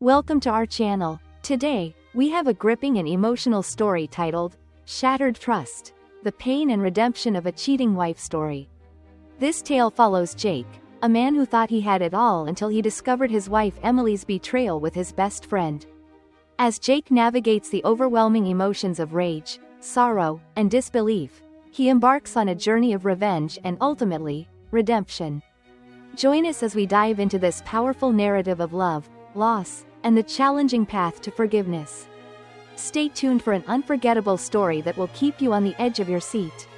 Welcome to our channel. Today, we have a gripping and emotional story titled, Shattered Trust, the pain and redemption of a cheating wife story. This tale follows Jake, a man who thought he had it all until he discovered his wife Emily's betrayal with his best friend. As Jake navigates the overwhelming emotions of rage, sorrow, and disbelief, he embarks on a journey of revenge and ultimately, redemption. Join us as we dive into this powerful narrative of love, loss, and the challenging path to forgiveness. Stay tuned for an unforgettable story that will keep you on the edge of your seat.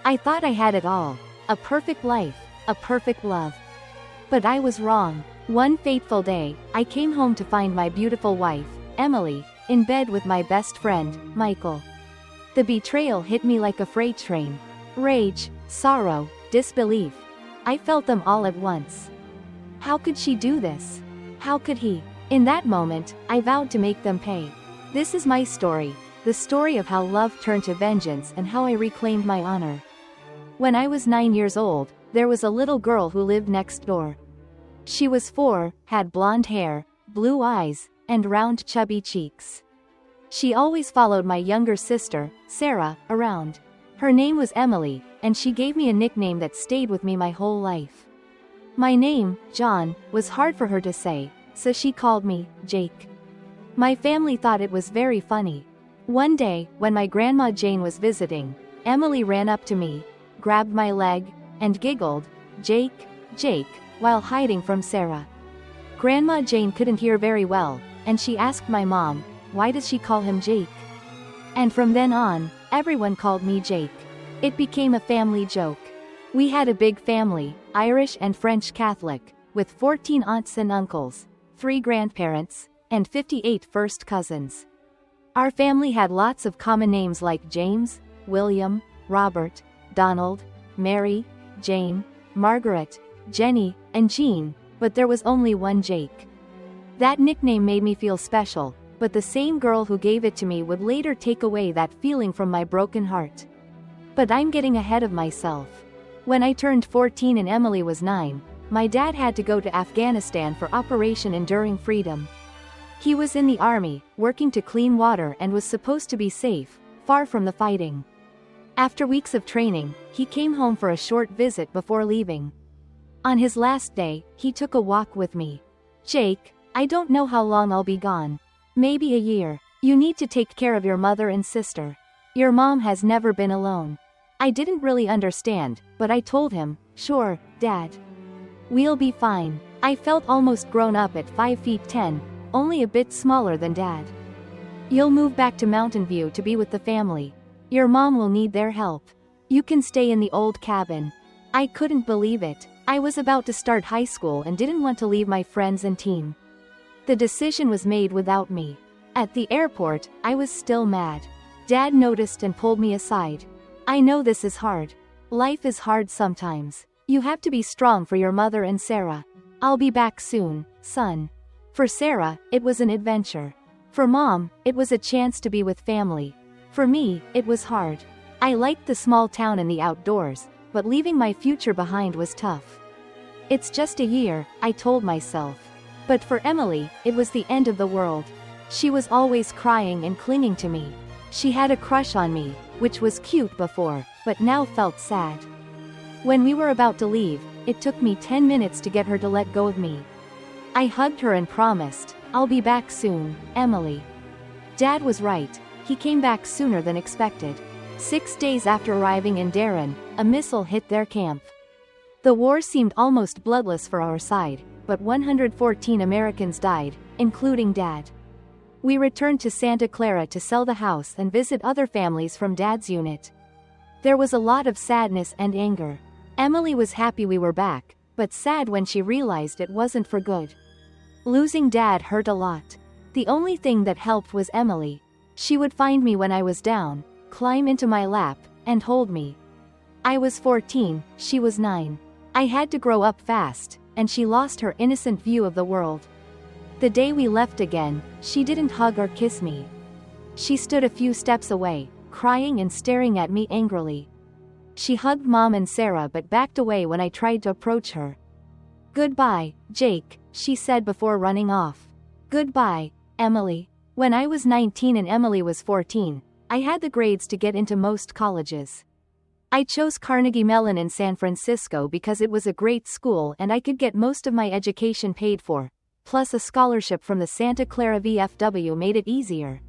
I thought I had it all, a perfect life, a perfect love. But I was wrong. One fateful day, I came home to find my beautiful wife, Emily, in bed with my best friend, Michael. The betrayal hit me like a freight train. Rage, sorrow, disbelief. I felt them all at once. How could she do this? How could he? In that moment, I vowed to make them pay. This is my story, the story of how love turned to vengeance and how I reclaimed my honor. When I was 9 years old, there was a little girl who lived next door. She was 4, had blonde hair, blue eyes, and round chubby cheeks. She always followed my younger sister, Sarah, around. Her name was Emily, and she gave me a nickname that stayed with me my whole life. My name, John, was hard for her to say, so she called me Jake. My family thought it was very funny. One day, when my grandma Jane was visiting, Emily ran up to me, grabbed my leg, and giggled, "Jake, Jake," while hiding from Sarah. Grandma Jane couldn't hear very well, and she asked my mom, "Why does she call him Jake?" And from then on, everyone called me Jake. It became a family joke. We had a big family, Irish and French Catholic, with 14 aunts and uncles, 3 grandparents, and 58 first cousins. Our family had lots of common names like James, William, Robert, Donald, Mary, Jane, Margaret, Jenny, and Jean, but there was only one Jake. That nickname made me feel special, but the same girl who gave it to me would later take away that feeling from my broken heart. But I'm getting ahead of myself. When I turned 14 and Emily was 9, my dad had to go to Afghanistan for Operation Enduring Freedom. He was in the army, working to clean water and was supposed to be safe, far from the fighting. After weeks of training, he came home for a short visit before leaving. On his last day, he took a walk with me. "Jake, I don't know how long I'll be gone. Maybe a year. You need to take care of your mother and sister. Your mom has never been alone." I didn't really understand, but I told him, "Sure, Dad. We'll be fine." I felt almost grown up at 5 feet 10, only a bit smaller than Dad. "You'll move back to Mountain View to be with the family. Your mom will need their help. You can stay in the old cabin." I couldn't believe it. I was about to start high school and didn't want to leave my friends and team. The decision was made without me. At the airport, I was still mad. Dad noticed and pulled me aside. "I know this is hard. Life is hard sometimes. You have to be strong for your mother and Sarah. I'll be back soon, son." For Sarah, it was an adventure. For Mom, it was a chance to be with family. For me, it was hard. I liked the small town and the outdoors, but leaving my future behind was tough. "It's just a year," I told myself. But for Emily, it was the end of the world. She was always crying and clinging to me. She had a crush on me, which was cute before, but now felt sad. When we were about to leave, it took me 10 minutes to get her to let go of me. I hugged her and promised, "I'll be back soon, Emily." Dad was right. He came back sooner than expected. 6 days after arriving in Darren, a missile hit their camp. The war seemed almost bloodless for our side, but 114 Americans died, including Dad. We returned to Santa Clara to sell the house and visit other families from Dad's unit. There was a lot of sadness and anger. Emily was happy we were back, but sad when she realized it wasn't for good. Losing Dad hurt a lot. The only thing that helped was Emily. She would find me when I was down, climb into my lap, and hold me. I was 14, she was 9. I had to grow up fast, and she lost her innocent view of the world. The day we left again, she didn't hug or kiss me. She stood a few steps away, crying and staring at me angrily. She hugged Mom and Sarah but backed away when I tried to approach her. "Goodbye, Jake," she said before running off. Goodbye, Emily. When I was 19 and Emily was 14, I had the grades to get into most colleges. I chose Carnegie Mellon in San Francisco because it was a great school and I could get most of my education paid for, plus a scholarship from the Santa Clara VFW made it easier.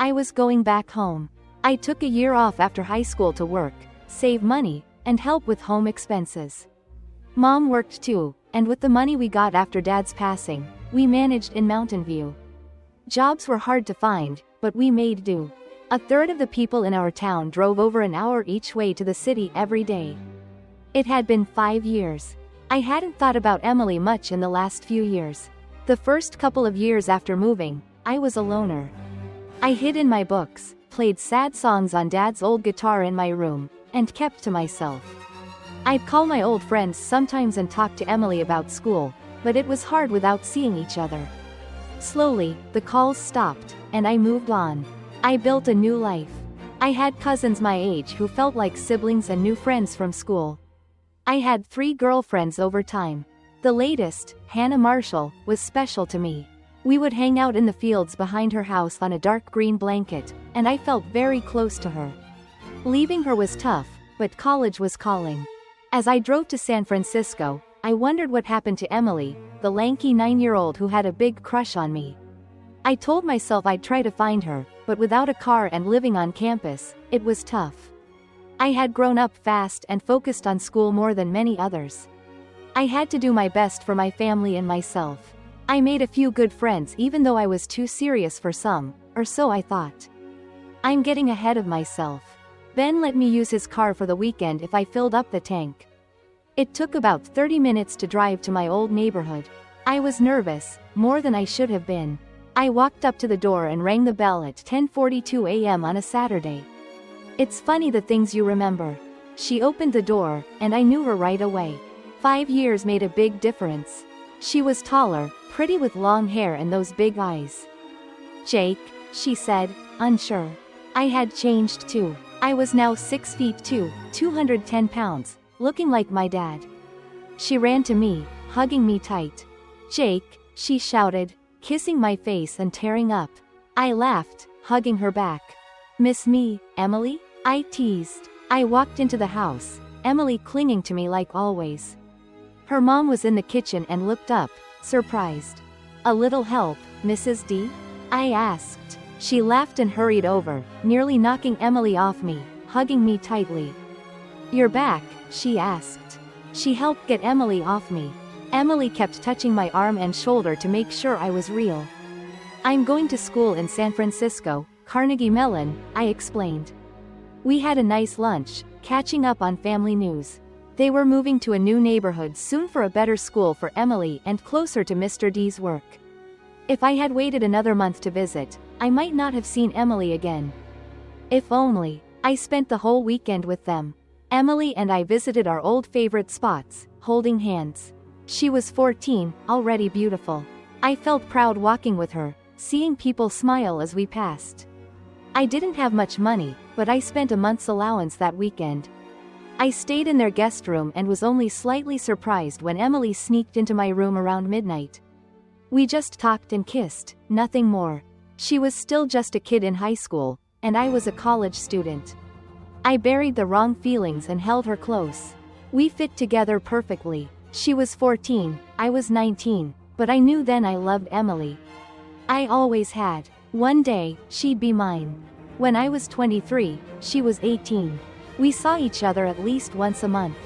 I was going back home. I took a year off after high school to work, save money, and help with home expenses. Mom worked too, and with the money we got after Dad's passing, we managed in Mountain View. Jobs were hard to find, but we made do. A third of the people in our town drove over an hour each way to the city every day. It had been 5 years. I hadn't thought about Emily much in the last few years. The first couple of years after moving, I was a loner. I hid in my books, played sad songs on Dad's old guitar in my room, and kept to myself. I'd call my old friends sometimes and talk to Emily about school, but it was hard without seeing each other. Slowly, the calls stopped, and I moved on. I built a new life. I had cousins my age who felt like siblings and new friends from school. I had 3 girlfriends over time. The latest, Hannah Marshall, was special to me. We would hang out in the fields behind her house on a dark green blanket, and I felt very close to her. Leaving her was tough, but college was calling. As I drove to San Francisco, I wondered what happened to Emily, the lanky 9-year-old who had a big crush on me. I told myself I'd try to find her, but without a car and living on campus, it was tough. I had grown up fast and focused on school more than many others. I had to do my best for my family and myself. I made a few good friends even though I was too serious for some, or so I thought. I'm getting ahead of myself. Ben let me use his car for the weekend if I filled up the tank. It took about 30 minutes to drive to my old neighborhood. I was nervous, more than I should have been. I walked up to the door and rang the bell at 10:42 a.m. on a Saturday. It's funny the things you remember. She opened the door, and I knew her right away. 5 years made a big difference. She was taller, pretty with long hair and those big eyes. Jake, she said, unsure. I had changed too. I was now 6 feet 2, 210 pounds, looking like my dad. She ran to me, hugging me tight. Jake, she shouted, kissing my face and tearing up. I laughed, hugging her back. Miss me, Emily? I teased. I walked into the house, Emily clinging to me like always. Her mom was in the kitchen and looked up, surprised. A little help, Mrs. D? I asked. She laughed and hurried over, nearly knocking Emily off me, hugging me tightly. You're back, she asked. She helped get Emily off me. Emily kept touching my arm and shoulder to make sure I was real. I'm going to school in San Francisco, Carnegie Mellon, I explained. We had a nice lunch, catching up on family news. They were moving to a new neighborhood soon for a better school for Emily and closer to Mr. D's work. If I had waited another month to visit, I might not have seen Emily again. If only. I spent the whole weekend with them. Emily and I visited our old favorite spots, holding hands. She was 14, already beautiful. I felt proud walking with her, seeing people smile as we passed. I didn't have much money, but I spent a month's allowance that weekend. I stayed in their guest room and was only slightly surprised when Emily sneaked into my room around midnight. We just talked and kissed, nothing more. She was still just a kid in high school, and I was a college student. I buried the wrong feelings and held her close. We fit together perfectly. She was 14, I was 19, but I knew then I loved Emily. I always had. One day, she'd be mine. When I was 23, she was 18. We saw each other at least once a month.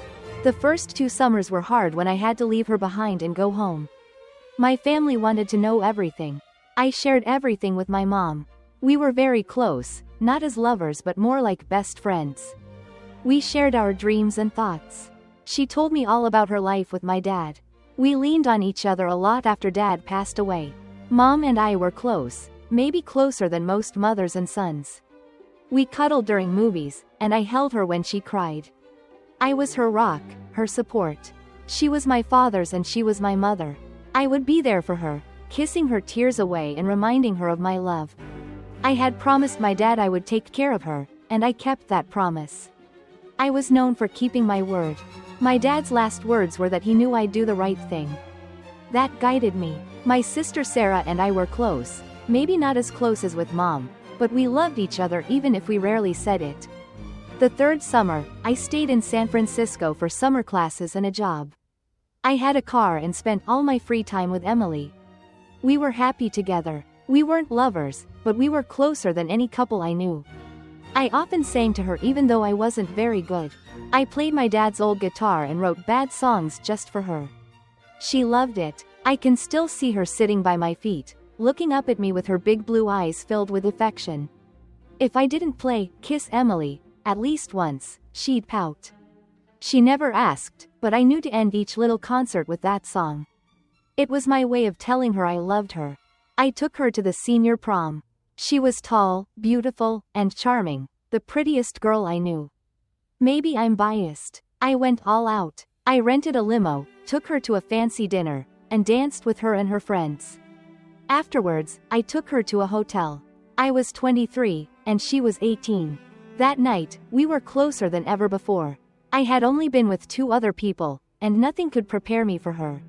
The first 2 summers were hard when I had to leave her behind and go home. My family wanted to know everything. I shared everything with my mom. We were very close, not as lovers but more like best friends. We shared our dreams and thoughts. She told me all about her life with my dad. We leaned on each other a lot after Dad passed away. Mom and I were close, maybe closer than most mothers and sons. We cuddled during movies, and I held her when she cried. I was her rock, her support. She was my father's and she was my mother. I would be there for her, kissing her tears away and reminding her of my love. I had promised my dad I would take care of her, and I kept that promise. I was known for keeping my word. My dad's last words were that he knew I'd do the right thing. That guided me. My sister Sarah and I were close, maybe not as close as with Mom, but we loved each other even if we rarely said it. The third summer, I stayed in San Francisco for summer classes and a job. I had a car and spent all my free time with Emily. We were happy together. We weren't lovers, but we were closer than any couple I knew. I often sang to her even though I wasn't very good. I played my dad's old guitar and wrote bad songs just for her. She loved it. I can still see her sitting by my feet, looking up at me with her big blue eyes filled with affection. If I didn't play Kiss Emily, at least once, she'd pout. She never asked, but I knew to end each little concert with that song. It was my way of telling her I loved her. I took her to the senior prom. She was tall, beautiful, and charming, the prettiest girl I knew. Maybe I'm biased. I went all out. I rented a limo, took her to a fancy dinner, and danced with her and her friends. Afterwards, I took her to a hotel. I was 23, and she was 18. That night, we were closer than ever before. I had only been with 2 other people, and nothing could prepare me for her.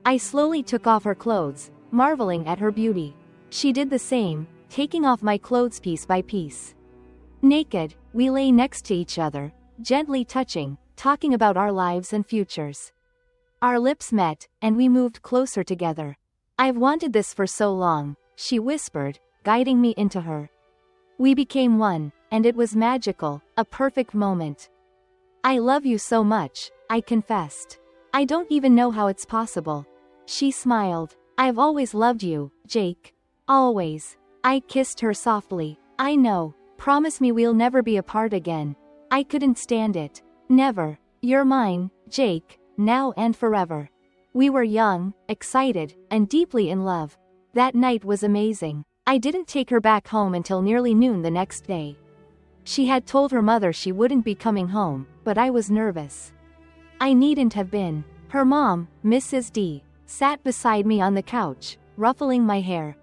I slowly took off her clothes, marveling at her beauty. She did the same, taking off my clothes piece by piece. Naked, we lay next to each other, gently touching, talking about our lives and futures. Our lips met, and we moved closer together. "I've wanted this for so long," she whispered, guiding me into her. We became one, and it was magical, a perfect moment. "I love you so much," I confessed. "I don't even know how it's possible." She smiled. "I've always loved you, Jake. Always." I kissed her softly. "I know. Promise me we'll never be apart again." I couldn't stand it. "Never. You're mine, Jake, now and forever." We were young, excited, and deeply in love. That night was amazing. I didn't take her back home until nearly noon the next day. She had told her mother she wouldn't be coming home, but I was nervous. I needn't have been. Her mom, Mrs. D, sat beside me on the couch, ruffling my hair.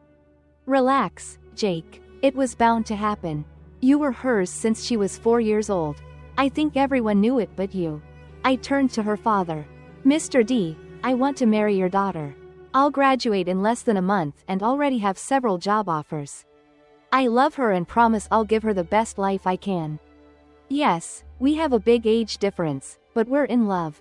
"Relax, Jake. It was bound to happen. You were hers since she was 4 years old. I think everyone knew it but you." I turned to her father. "Mr. D, I want to marry your daughter. I'll graduate in less than a month and already have several job offers. I love her and promise I'll give her the best life I can. Yes, we have a big age difference, but we're in love."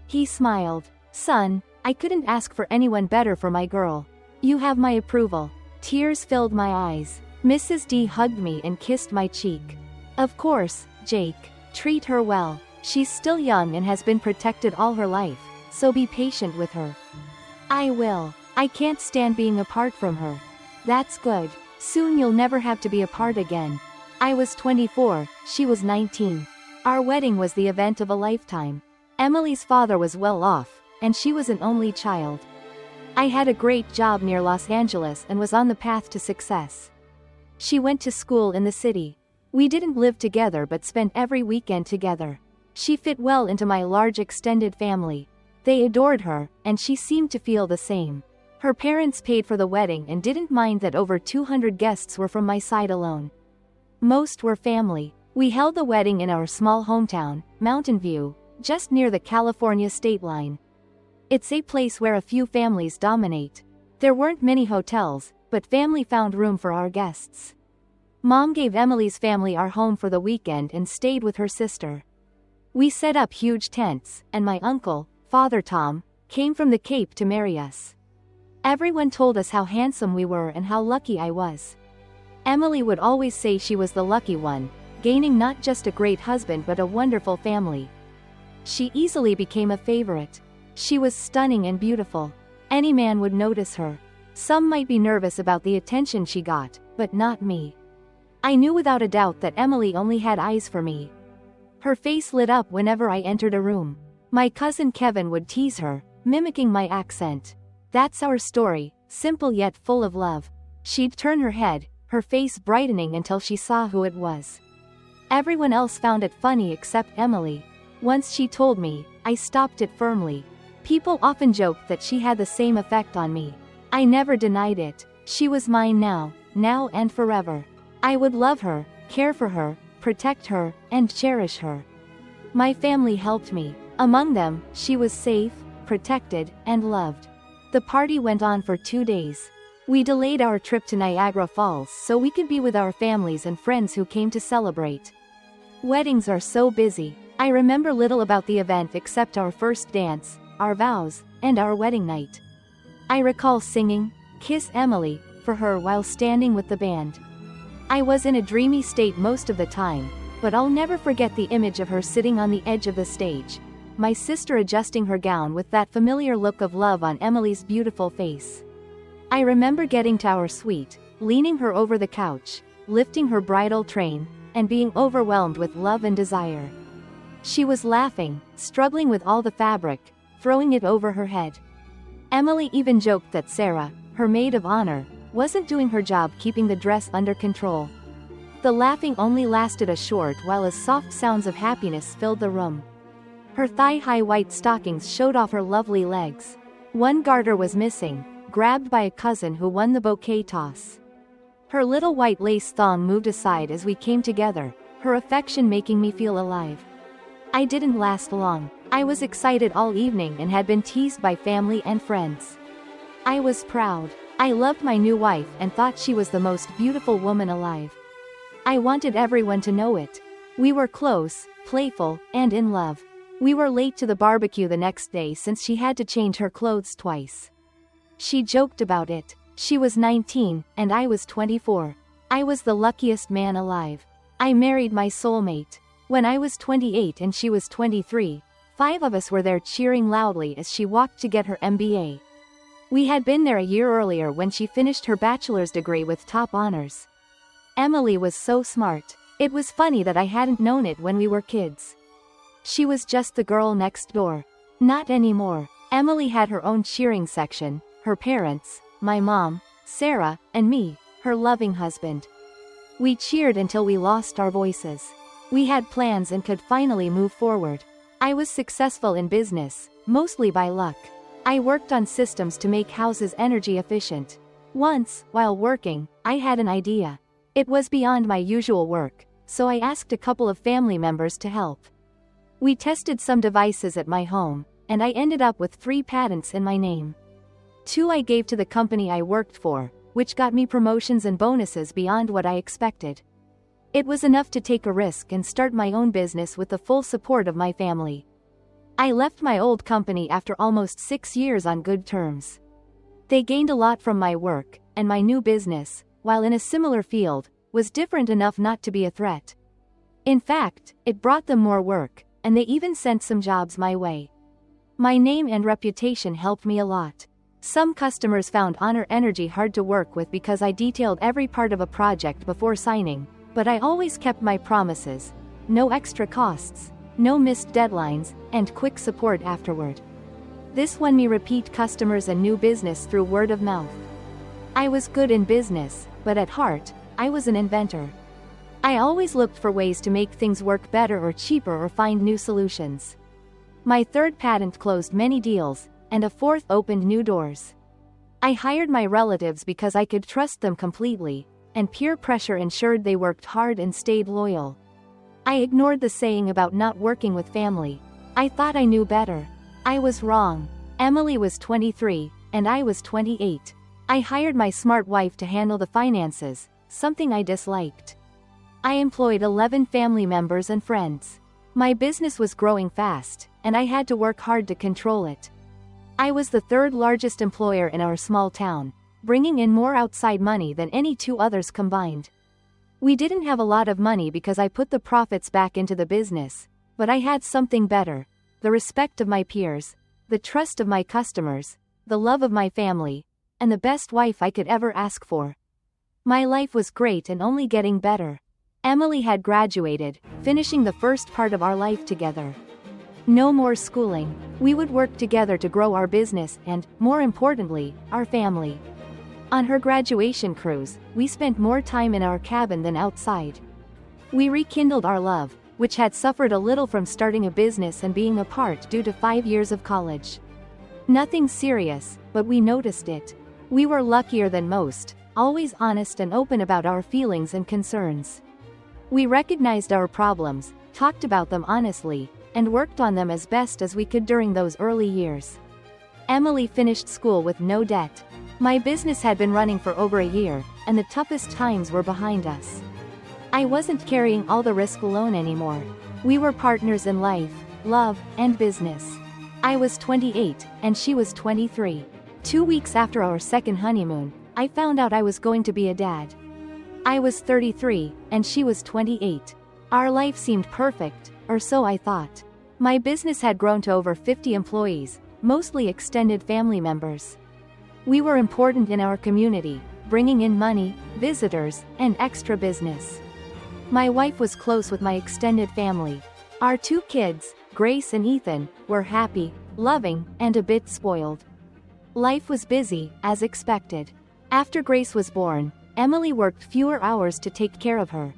He smiled. "Son, I couldn't ask for anyone better for my girl. You have my approval." Tears filled my eyes. Mrs. D hugged me and kissed my cheek. "Of course, Jake. Treat her well. She's still young and has been protected all her life, so be patient with her." "I will. I can't stand being apart from her." "That's good. Soon you'll never have to be apart again." I was 24, she was 19. Our wedding was the event of a lifetime. Emily's father was well off, and she was an only child. I had a great job near Los Angeles and was on the path to success. She went to school in the city. We didn't live together but spent every weekend together. She fit well into my large extended family. They adored her, and she seemed to feel the same. Her parents paid for the wedding and didn't mind that over 200 guests were from my side alone. Most were family. We held the wedding in our small hometown, Mountain View, just near the California state line. It's a place where a few families dominate. There weren't many hotels, but family found room for our guests. Mom gave Emily's family our home for the weekend and stayed with her sister. We set up huge tents, and my uncle, Father Tom, came from the Cape to marry us. Everyone told us how handsome we were and how lucky I was. Emily would always say she was the lucky one, gaining not just a great husband but a wonderful family. She easily became a favorite. She was stunning and beautiful. Any man would notice her. Some might be nervous about the attention she got, but not me. I knew without a doubt that Emily only had eyes for me. Her face lit up whenever I entered a room. My cousin Kevin would tease her, mimicking my accent. That's our story, simple yet full of love. She'd turn her head, her face brightening until she saw who it was. Everyone else found it funny except Emily. Once she told me, I stopped it firmly. People often joked that she had the same effect on me. I never denied it. She was mine now and forever. I would love her, care for her, protect her, and cherish her. My family helped me. Among them, she was safe, protected, and loved. The party went on for 2 days. We delayed our trip to Niagara Falls so we could be with our families and friends who came to celebrate. Weddings are so busy. I remember little about the event except our first dance, our vows, and our wedding night. I recall singing, "Kiss Emily," for her while standing with the band. I was in a dreamy state most of the time, but I'll never forget the image of her sitting on the edge of the stage, my sister adjusting her gown with that familiar look of love on Emily's beautiful face. I remember getting to our suite, leaning her over the couch, lifting her bridal train, and being overwhelmed with love and desire. She was laughing, struggling with all the fabric, throwing it over her head. Emily even joked that Sarah, her maid of honor, wasn't doing her job keeping the dress under control. The laughing only lasted a short while as soft sounds of happiness filled the room. Her thigh-high white stockings showed off her lovely legs. One garter was missing, grabbed by a cousin who won the bouquet toss. Her little white lace thong moved aside as we came together, her affection making me feel alive. I didn't last long. I was excited all evening and had been teased by family and friends. I was proud. I loved my new wife and thought she was the most beautiful woman alive. I wanted everyone to know it. We were close, playful, and in love. We were late to the barbecue the next day since she had to change her clothes twice. She joked about it. She was 19, and I was 24. I was the luckiest man alive. I married my soulmate. When I was 28 and she was 23, 5 of us were there cheering loudly as she walked to get her MBA. We had been there a year earlier when she finished her bachelor's degree with top honors. Emily was so smart. It was funny that I hadn't known it when we were kids. She was just the girl next door. Not anymore. Emily had her own cheering section, her parents, my mom, Sarah, and me, her loving husband. We cheered until we lost our voices. We had plans and could finally move forward. I was successful in business, mostly by luck. I worked on systems to make houses energy efficient. Once, while working, I had an idea. It was beyond my usual work, so I asked a couple of family members to help. We tested some devices at my home, and I ended up with 3 patents in my name. 2 I gave to the company I worked for, which got me promotions and bonuses beyond what I expected. It was enough to take a risk and start my own business with the full support of my family. I left my old company after almost 6 years on good terms. They gained a lot from my work, and my new business, while in a similar field, was different enough not to be a threat. In fact, it brought them more work, and they even sent some jobs my way. My name and reputation helped me a lot. Some customers found Honor Energy hard to work with because I detailed every part of a project before signing, but I always kept my promises. No extra costs, no missed deadlines, and quick support afterward. This won me repeat customers and new business through word of mouth. I was good in business, but at heart, I was an inventor. I always looked for ways to make things work better or cheaper or find new solutions. My 3rd patent closed many deals, and a 4th opened new doors. I hired my relatives because I could trust them completely, and peer pressure ensured they worked hard and stayed loyal. I ignored the saying about not working with family. I thought I knew better. I was wrong. Emily was 23, and I was 28. I hired my smart wife to handle the finances, something I disliked. I employed 11 family members and friends. My business was growing fast, and I had to work hard to control it. I was the 3rd largest employer in our small town, bringing in more outside money than any 2 others combined. We didn't have a lot of money because I put the profits back into the business, but I had something better: the respect of my peers, the trust of my customers, the love of my family, and the best wife I could ever ask for. My life was great and only getting better. Emily had graduated, finishing the first part of our life together. No more schooling. We would work together to grow our business and, more importantly, our family. On her graduation cruise, we spent more time in our cabin than outside. We rekindled our love, which had suffered a little from starting a business and being apart due to 5 years of college. Nothing serious, but we noticed it. We were luckier than most, always honest and open about our feelings and concerns. We recognized our problems, talked about them honestly, and worked on them as best as we could during those early years. Emily finished school with no debt. My business had been running for over a year, and the toughest times were behind us. I wasn't carrying all the risk alone anymore. We were partners in life, love, and business. I was 28, and she was 23. 2 weeks after our second honeymoon, I found out I was going to be a dad. I was 33, and she was 28. Our life seemed perfect, or so I thought. My business had grown to over 50 employees, mostly extended family members. We were important in our community, bringing in money, visitors, and extra business. My wife was close with my extended family. Our 2 kids, Grace and Ethan, were happy, loving, and a bit spoiled. Life was busy, as expected. After Grace was born, Emily worked fewer hours to take care of her.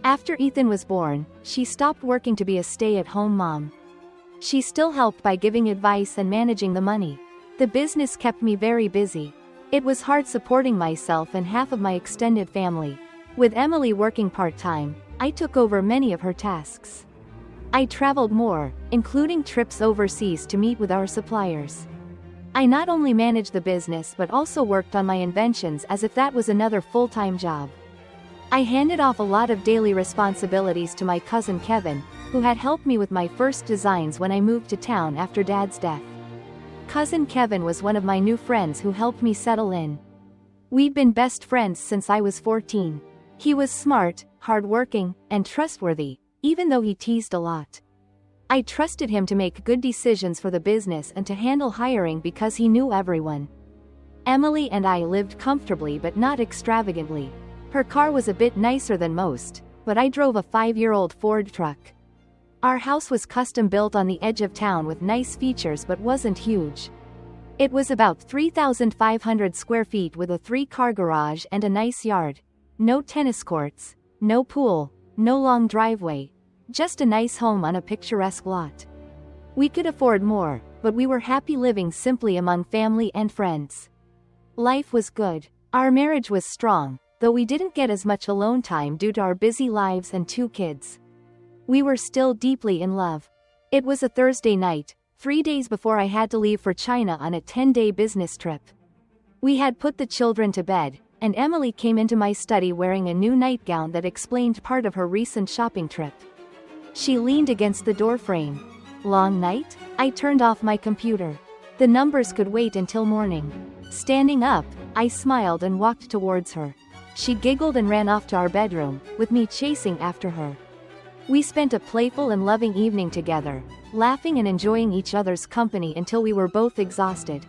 After Ethan was born, she stopped working to be a stay-at-home mom. She still helped by giving advice and managing the money. The business kept me very busy. It was hard supporting myself and half of my extended family. With Emily working part-time, I took over many of her tasks. I traveled more, including trips overseas to meet with our suppliers. I not only managed the business but also worked on my inventions as if that was another full-time job. I handed off a lot of daily responsibilities to my cousin Kevin, who had helped me with my first designs when I moved to town after Dad's death. Cousin Kevin was one of my new friends who helped me settle in. We'd been best friends since I was 14. He was smart, hardworking, and trustworthy, even though he teased a lot. I trusted him to make good decisions for the business and to handle hiring because he knew everyone. Emily and I lived comfortably but not extravagantly. Her car was a bit nicer than most, but I drove a 5-year-old Ford truck. Our house was custom built on the edge of town with nice features but wasn't huge. It was about 3,500 square feet with a 3-car garage and a nice yard. No tennis courts, no pool, no long driveway. Just a nice home on a picturesque lot. We could afford more, but we were happy living simply among family and friends. Life was good. Our marriage was strong, though we didn't get as much alone time due to our busy lives and 2 kids. We were still deeply in love. It was a Thursday night, 3 days before I had to leave for China on a 10-day business trip. We had put the children to bed, and Emily came into my study wearing a new nightgown that explained part of her recent shopping trip. She leaned against the doorframe. Long night? I turned off my computer. The numbers could wait until morning. Standing up, I smiled and walked towards her. She giggled and ran off to our bedroom, with me chasing after her. We spent a playful and loving evening together, laughing and enjoying each other's company until we were both exhausted.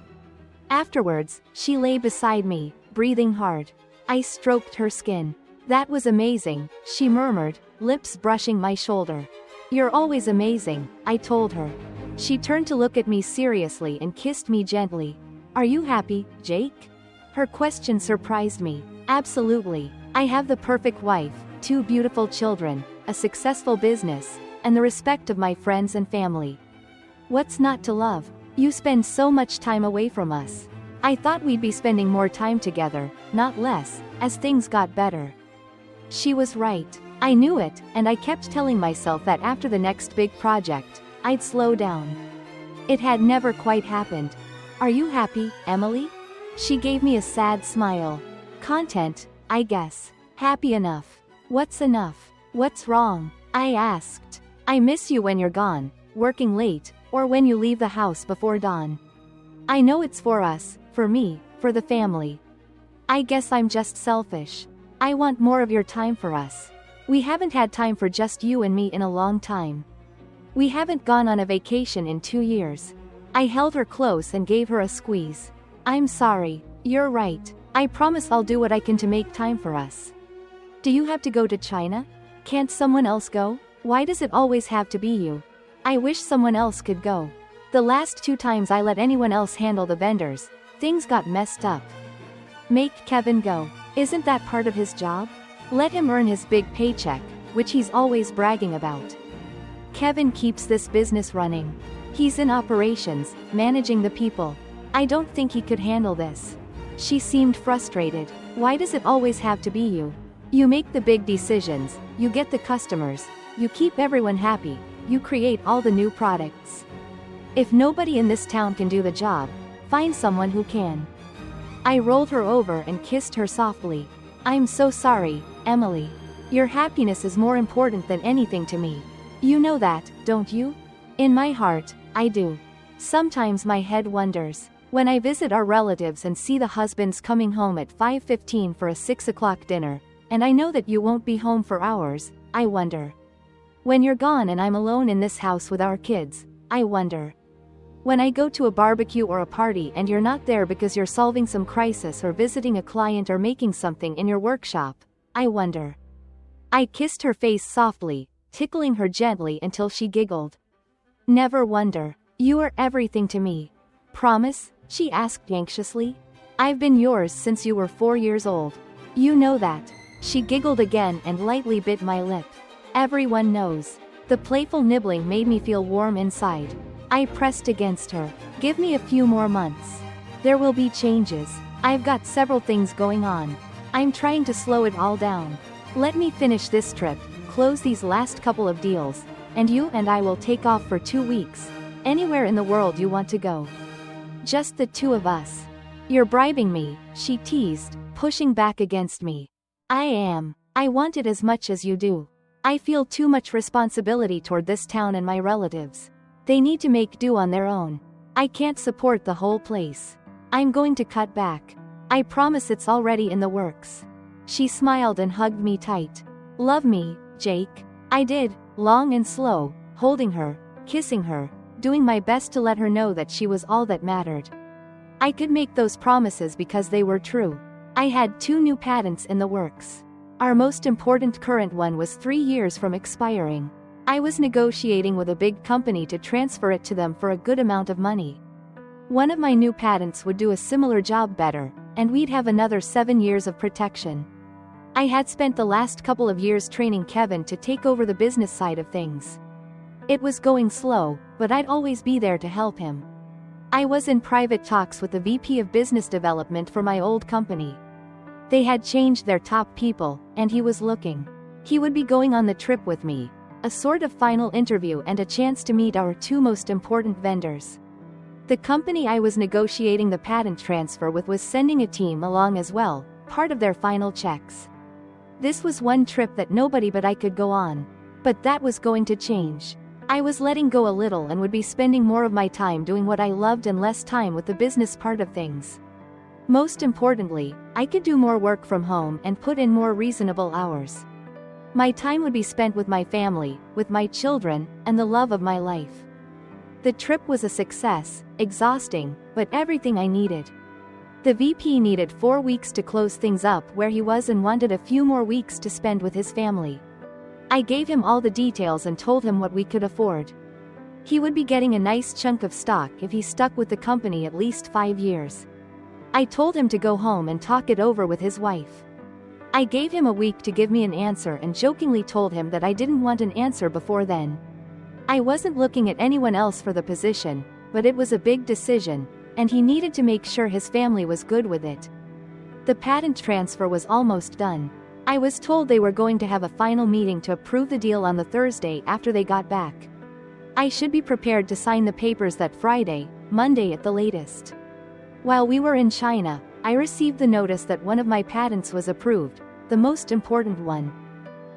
Afterwards, she lay beside me, breathing hard. I stroked her skin. "That was amazing," she murmured, lips brushing my shoulder. "You're always amazing," I told her. She turned to look at me seriously and kissed me gently. "Are you happy, Jake?" Her question surprised me. "Absolutely. I have the perfect wife, 2 beautiful children, a successful business, and the respect of my friends and family. What's not to love? You spend so much time away from us. I thought we'd be spending more time together, not less, as things got better." She was right. I knew it, and I kept telling myself that after the next big project, I'd slow down. It had never quite happened. "Are you happy, Emily?" She gave me a sad smile. "Content, I guess. Happy enough." "What's enough? What's wrong?" I asked. "I miss you when you're gone, working late, or when you leave the house before dawn. I know it's for us, for me, for the family. I guess I'm just selfish. I want more of your time for us. We haven't had time for just you and me in a long time. We haven't gone on a vacation in 2 years." I held her close and gave her a squeeze. "I'm sorry. You're right. I promise I'll do what I can to make time for us." "Do you have to go to China? Can't someone else go? Why does it always have to be you? I wish someone else could go. The last 2 times I let anyone else handle the vendors, things got messed up." "Make Kevin go. Isn't that part of his job? Let him earn his big paycheck, which he's always bragging about. Kevin keeps this business running. He's in operations, managing the people. I don't think he could handle this." She seemed frustrated. "Why does it always have to be you? You make the big decisions, you get the customers, you keep everyone happy, you create all the new products. If nobody in this town can do the job, Find someone who can. I rolled her over and kissed her softly. I'm so sorry, Emily. Your happiness is more important than anything to me. You know that, don't you? In my heart, I do. Sometimes my head wonders. When I visit our relatives and see the husbands coming home at 5:15 for a 6 o'clock dinner, and I know that you won't be home for hours, I wonder. When you're gone and I'm alone in this house with our kids, I wonder. When I go to a barbecue or a party and you're not there because you're solving some crisis or visiting a client or making something in your workshop, I wonder. I kissed her face softly, tickling her gently until she giggled. Never wonder. You are everything to me. Promise? She asked anxiously. I've been yours since you were 4 years old. You know that. She giggled again and lightly bit my lip. Everyone knows. The playful nibbling made me feel warm inside. I pressed against her. Give me a few more months. There will be changes. I've got several things going on. I'm trying to slow it all down. Let me finish this trip, close these last couple of deals, and you and I will take off for 2 weeks. Anywhere in the world you want to go. Just the two of us. You're bribing me, she teased, pushing back against me. I am. I want it as much as you do. I feel too much responsibility toward this town and my relatives. They need to make do on their own. I can't support the whole place. I'm going to cut back. I promise it's already in the works. She smiled and hugged me tight. Love me, Jake. I did, long and slow, holding her, kissing her, doing my best to let her know that she was all that mattered. I could make those promises because they were true. I had 2 new patents in the works. Our most important current one was 3 years from expiring. I was negotiating with a big company to transfer it to them for a good amount of money. One of my new patents would do a similar job better, and we'd have another 7 years of protection. I had spent the last couple of years training Kevin to take over the business side of things. It was going slow, but I'd always be there to help him. I was in private talks with the VP of Business Development for my old company. They had changed their top people, and he was looking. He would be going on the trip with me, a sort of final interview and a chance to meet our 2 most important vendors. The company I was negotiating the patent transfer with was sending a team along as well, part of their final checks. This was one trip that nobody but I could go on. But that was going to change. I was letting go a little and would be spending more of my time doing what I loved and less time with the business part of things. Most importantly, I could do more work from home and put in more reasonable hours. My time would be spent with my family, with my children, and the love of my life. The trip was a success, exhausting, but everything I needed. The VP needed 4 weeks to close things up where he was and wanted a few more weeks to spend with his family. I gave him all the details and told him what we could afford. He would be getting a nice chunk of stock if he stuck with the company at least 5 years. I told him to go home and talk it over with his wife. I gave him a week to give me an answer and jokingly told him that I didn't want an answer before then. I wasn't looking at anyone else for the position, but it was a big decision, and he needed to make sure his family was good with it. The patent transfer was almost done. I was told they were going to have a final meeting to approve the deal on the Thursday after they got back. I should be prepared to sign the papers that Friday, Monday at the latest. While we were in China, I received the notice that one of my patents was approved, the most important one.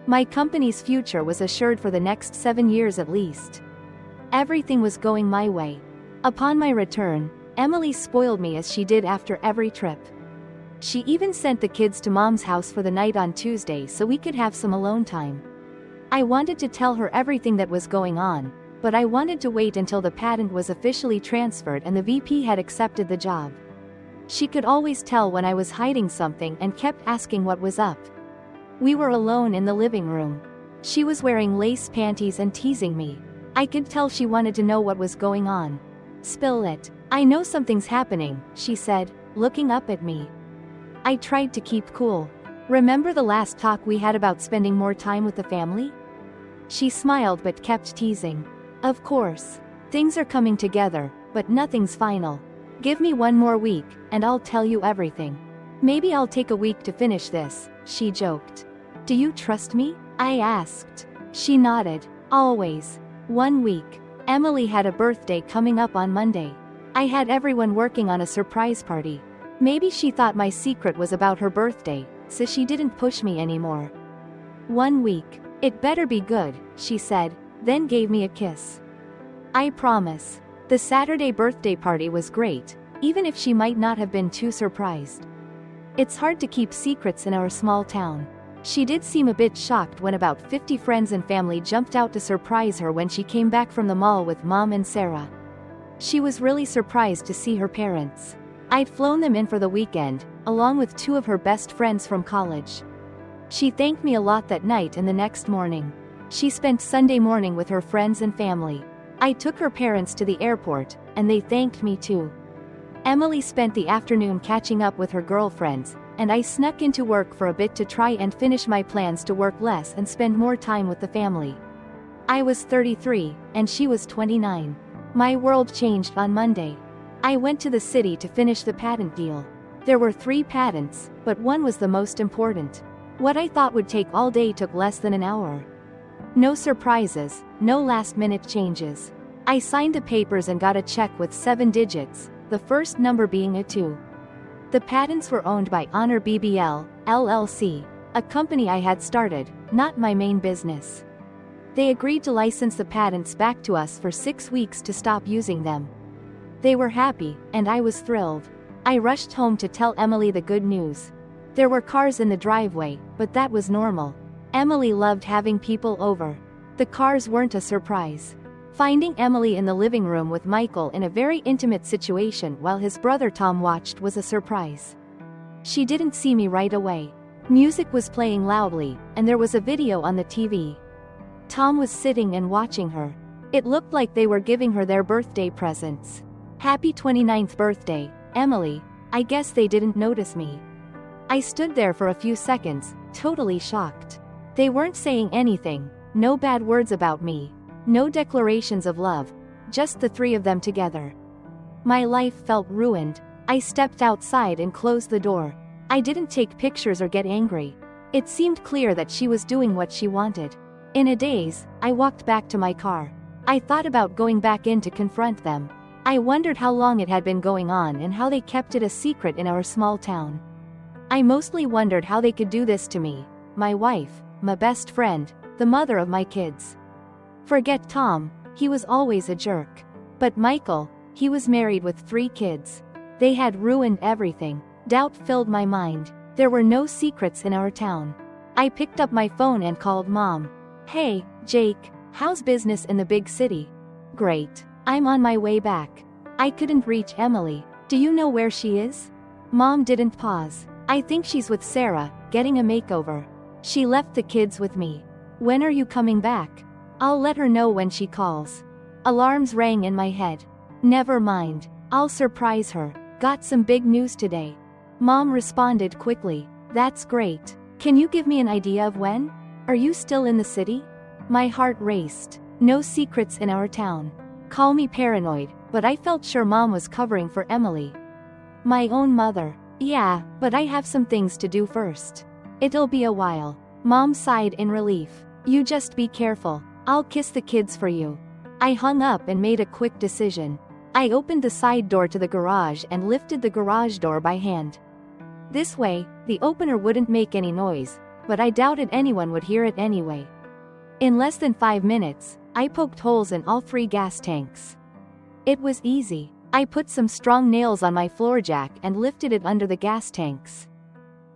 My company's future was assured for the next 7 years at least. Everything was going my way. Upon my return, Emily spoiled me as she did after every trip. She even sent the kids to Mom's house for the night on Tuesday so we could have some alone time. I wanted to tell her everything that was going on, but I wanted to wait until the patent was officially transferred and the VP had accepted the job. She could always tell when I was hiding something and kept asking what was up. We were alone in the living room. She was wearing lace panties and teasing me. I could tell she wanted to know what was going on. Spill it. I know something's happening, she said, looking up at me. I tried to keep cool. Remember the last talk we had about spending more time with the family? She smiled but kept teasing. Of course. Things are coming together, but nothing's final. Give me 1 more week, and I'll tell you everything. Maybe I'll take a week to finish this, she joked. Do you trust me? I asked. She nodded. Always. 1 week. Emily had a birthday coming up on Monday. I had everyone working on a surprise party. Maybe she thought my secret was about her birthday, so she didn't push me anymore. 1 week. It better be good, she said, then gave me a kiss. I promise. The Saturday birthday party was great, even if she might not have been too surprised. It's hard to keep secrets in our small town. She did seem a bit shocked when about 50 friends and family jumped out to surprise her when she came back from the mall with Mom and Sarah. She was really surprised to see her parents. I'd flown them in for the weekend, along with 2 of her best friends from college. She thanked me a lot that night and the next morning. She spent Sunday morning with her friends and family. I took her parents to the airport, and they thanked me too. Emily spent the afternoon catching up with her girlfriends, and I snuck into work for a bit to try and finish my plans to work less and spend more time with the family. I was 33, and she was 29. My world changed on Monday. I went to the city to finish the patent deal. There were 3 patents, but one was the most important. What I thought would take all day took less than an hour. No surprises, no last-minute changes. I signed the papers and got a check with 7 digits, the first number being a 2. The patents were owned by Honor BBL, LLC, a company I had started, not my main business. They agreed to license the patents back to us for 6 weeks to stop using them. They were happy, and I was thrilled. I rushed home to tell Emily the good news. There were cars in the driveway, but that was normal. Emily loved having people over. The cars weren't a surprise. Finding Emily in the living room with Michael in a very intimate situation while his brother Tom watched was a surprise. She didn't see me right away. Music was playing loudly, and there was a video on the TV. Tom was sitting and watching her. It looked like they were giving her their birthday presents. Happy 29th birthday, Emily. I guess they didn't notice me. I stood there for a few seconds, totally shocked. They weren't saying anything, no bad words about me, no declarations of love, just the 3 of them together. My life felt ruined. I stepped outside and closed the door. I didn't take pictures or get angry. It seemed clear that she was doing what she wanted. In a daze, I walked back to my car. I thought about going back in to confront them. I wondered how long it had been going on and how they kept it a secret in our small town. I mostly wondered how they could do this to me, my wife, my best friend, the mother of my kids. Forget Tom, he was always a jerk. But Michael, he was married with 3 kids. They had ruined everything. Doubt filled my mind. There were no secrets in our town. I picked up my phone and called Mom. Hey, Jake, how's business in the big city? Great. I'm on my way back. I couldn't reach Emily. Do you know where she is? Mom didn't pause. I think she's with Sarah, getting a makeover. She left the kids with me. When are you coming back? I'll let her know when she calls. Alarms rang in my head. Never mind. I'll surprise her. Got some big news today. Mom responded quickly. That's great. Can you give me an idea of when? Are you still in the city? My heart raced. No secrets in our town. Call me paranoid, but I felt sure Mom was covering for Emily. My own mother. Yeah, but I have some things to do first. It'll be a while. Mom sighed in relief. You just be careful. I'll kiss the kids for you. I hung up and made a quick decision. I opened the side door to the garage and lifted the garage door by hand. This way, the opener wouldn't make any noise, but I doubted anyone would hear it anyway. In less than 5 minutes, I poked holes in all 3 gas tanks. It was easy. I put some strong nails on my floor jack and lifted it under the gas tanks.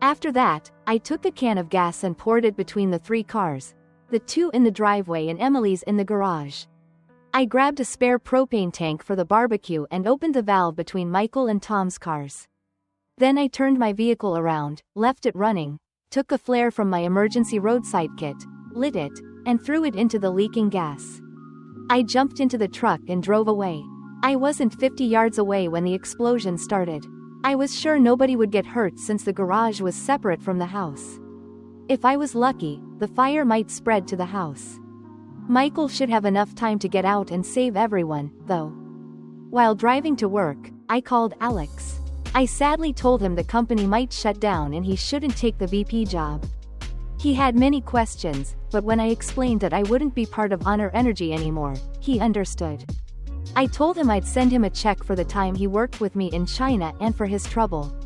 After that, I took a can of gas and poured it between the 3 cars, the 2 in the driveway and Emily's in the garage. I grabbed a spare propane tank for the barbecue and opened the valve between Michael and Tom's cars. Then I turned my vehicle around, left it running, took a flare from my emergency roadside kit, lit it, and threw it into the leaking gas. I jumped into the truck and drove away. I wasn't 50 yards away when the explosion started. I was sure nobody would get hurt since the garage was separate from the house. If I was lucky, the fire might spread to the house. Michael should have enough time to get out and save everyone, though. While driving to work, I called Alex. I sadly told him the company might shut down and he shouldn't take the VP job. He had many questions, but when I explained that I wouldn't be part of Honor Energy anymore, he understood. I told him I'd send him a check for the time he worked with me in China and for his trouble.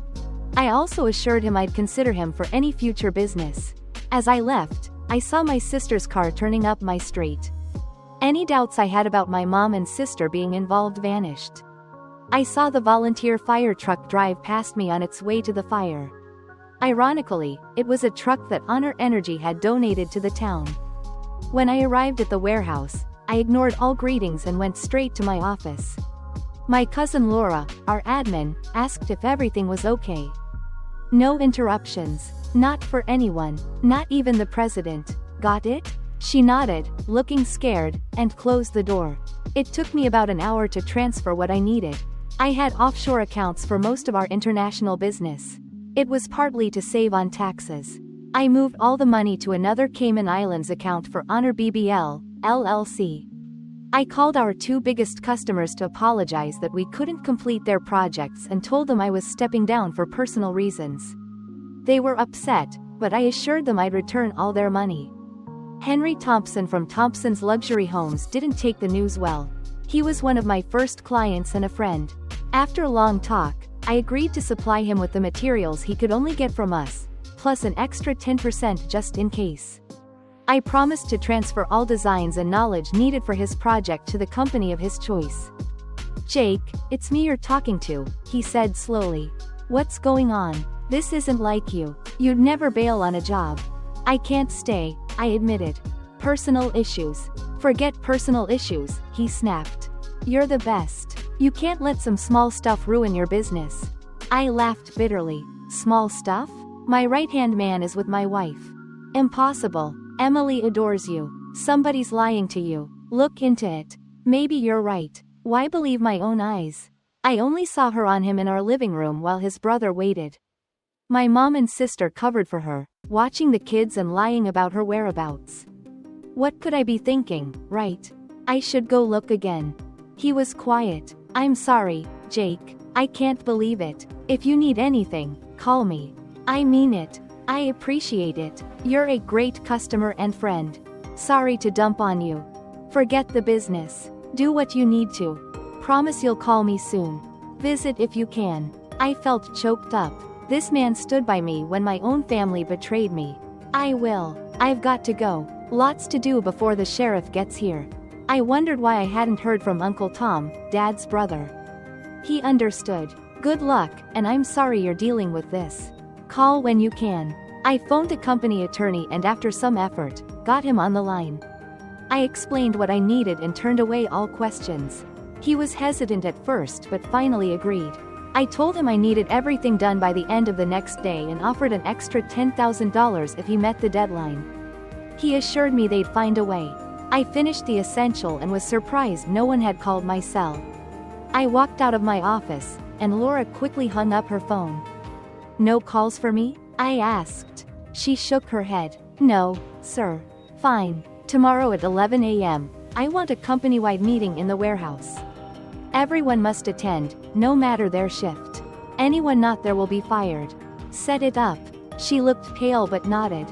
I also assured him I'd consider him for any future business. As I left, I saw my sister's car turning up my street. Any doubts I had about my mom and sister being involved vanished. I saw the volunteer fire truck drive past me on its way to the fire. Ironically, it was a truck that Honor Energy had donated to the town. When I arrived at the warehouse, I ignored all greetings and went straight to my office. My cousin Laura, our admin, asked if everything was okay. No interruptions. Not for anyone, not even the president. Got it? She nodded, looking scared, and closed the door. It took me about an hour to transfer what I needed. I had offshore accounts for most of our international business. It was partly to save on taxes. I moved all the money to another Cayman Islands account for Honor BBL, LLC. I called our two biggest customers to apologize that we couldn't complete their projects and told them I was stepping down for personal reasons. They were upset, but I assured them I'd return all their money. Henry Thompson from Thompson's Luxury Homes didn't take the news well. He was one of my first clients and a friend. After a long talk, I agreed to supply him with the materials he could only get from us, plus an extra 10% just in case. I promised to transfer all designs and knowledge needed for his project to the company of his choice. "Jake, it's me you're talking to," he said slowly. "What's going on? This isn't like you. You'd never bail on a job." "I can't stay," I admitted. "Personal issues." "Forget personal issues," he snapped. "You're the best. You can't let some small stuff ruin your business." I laughed bitterly. "Small stuff? My right-hand man is with my wife." "Impossible. Emily adores you. Somebody's lying to you. Look into it. Maybe you're right." Why believe my own eyes? I only saw her on him in our living room while his brother waited. My mom and sister covered for her, watching the kids and lying about her whereabouts. What could I be thinking, right? I should go look again. He was quiet. "I'm sorry, Jake. I can't believe it. If you need anything, call me." "I mean it. I appreciate it. You're a great customer and friend. Sorry to dump on you. Forget the business. Do what you need to. Promise you'll call me soon. Visit if you can." I felt choked up. This man stood by me when my own family betrayed me. "I will. I've got to go. Lots to do before the sheriff gets here." I wondered why I hadn't heard from Uncle Tom, Dad's brother. He understood. "Good luck, and I'm sorry you're dealing with this. Call when you can." I phoned the company attorney and after some effort, got him on the line. I explained what I needed and turned away all questions. He was hesitant at first but finally agreed. I told him I needed everything done by the end of the next day and offered an extra $10,000 if he met the deadline. He assured me they'd find a way. I finished the essential and was surprised no one had called my cell. I walked out of my office, and Laura quickly hung up her phone. "No calls for me?" I asked. She shook her head. "No, sir." "Fine. Tomorrow at 11 a.m., I want a company-wide meeting in the warehouse. Everyone must attend, no matter their shift. Anyone not there will be fired. Set it up." She looked pale but nodded.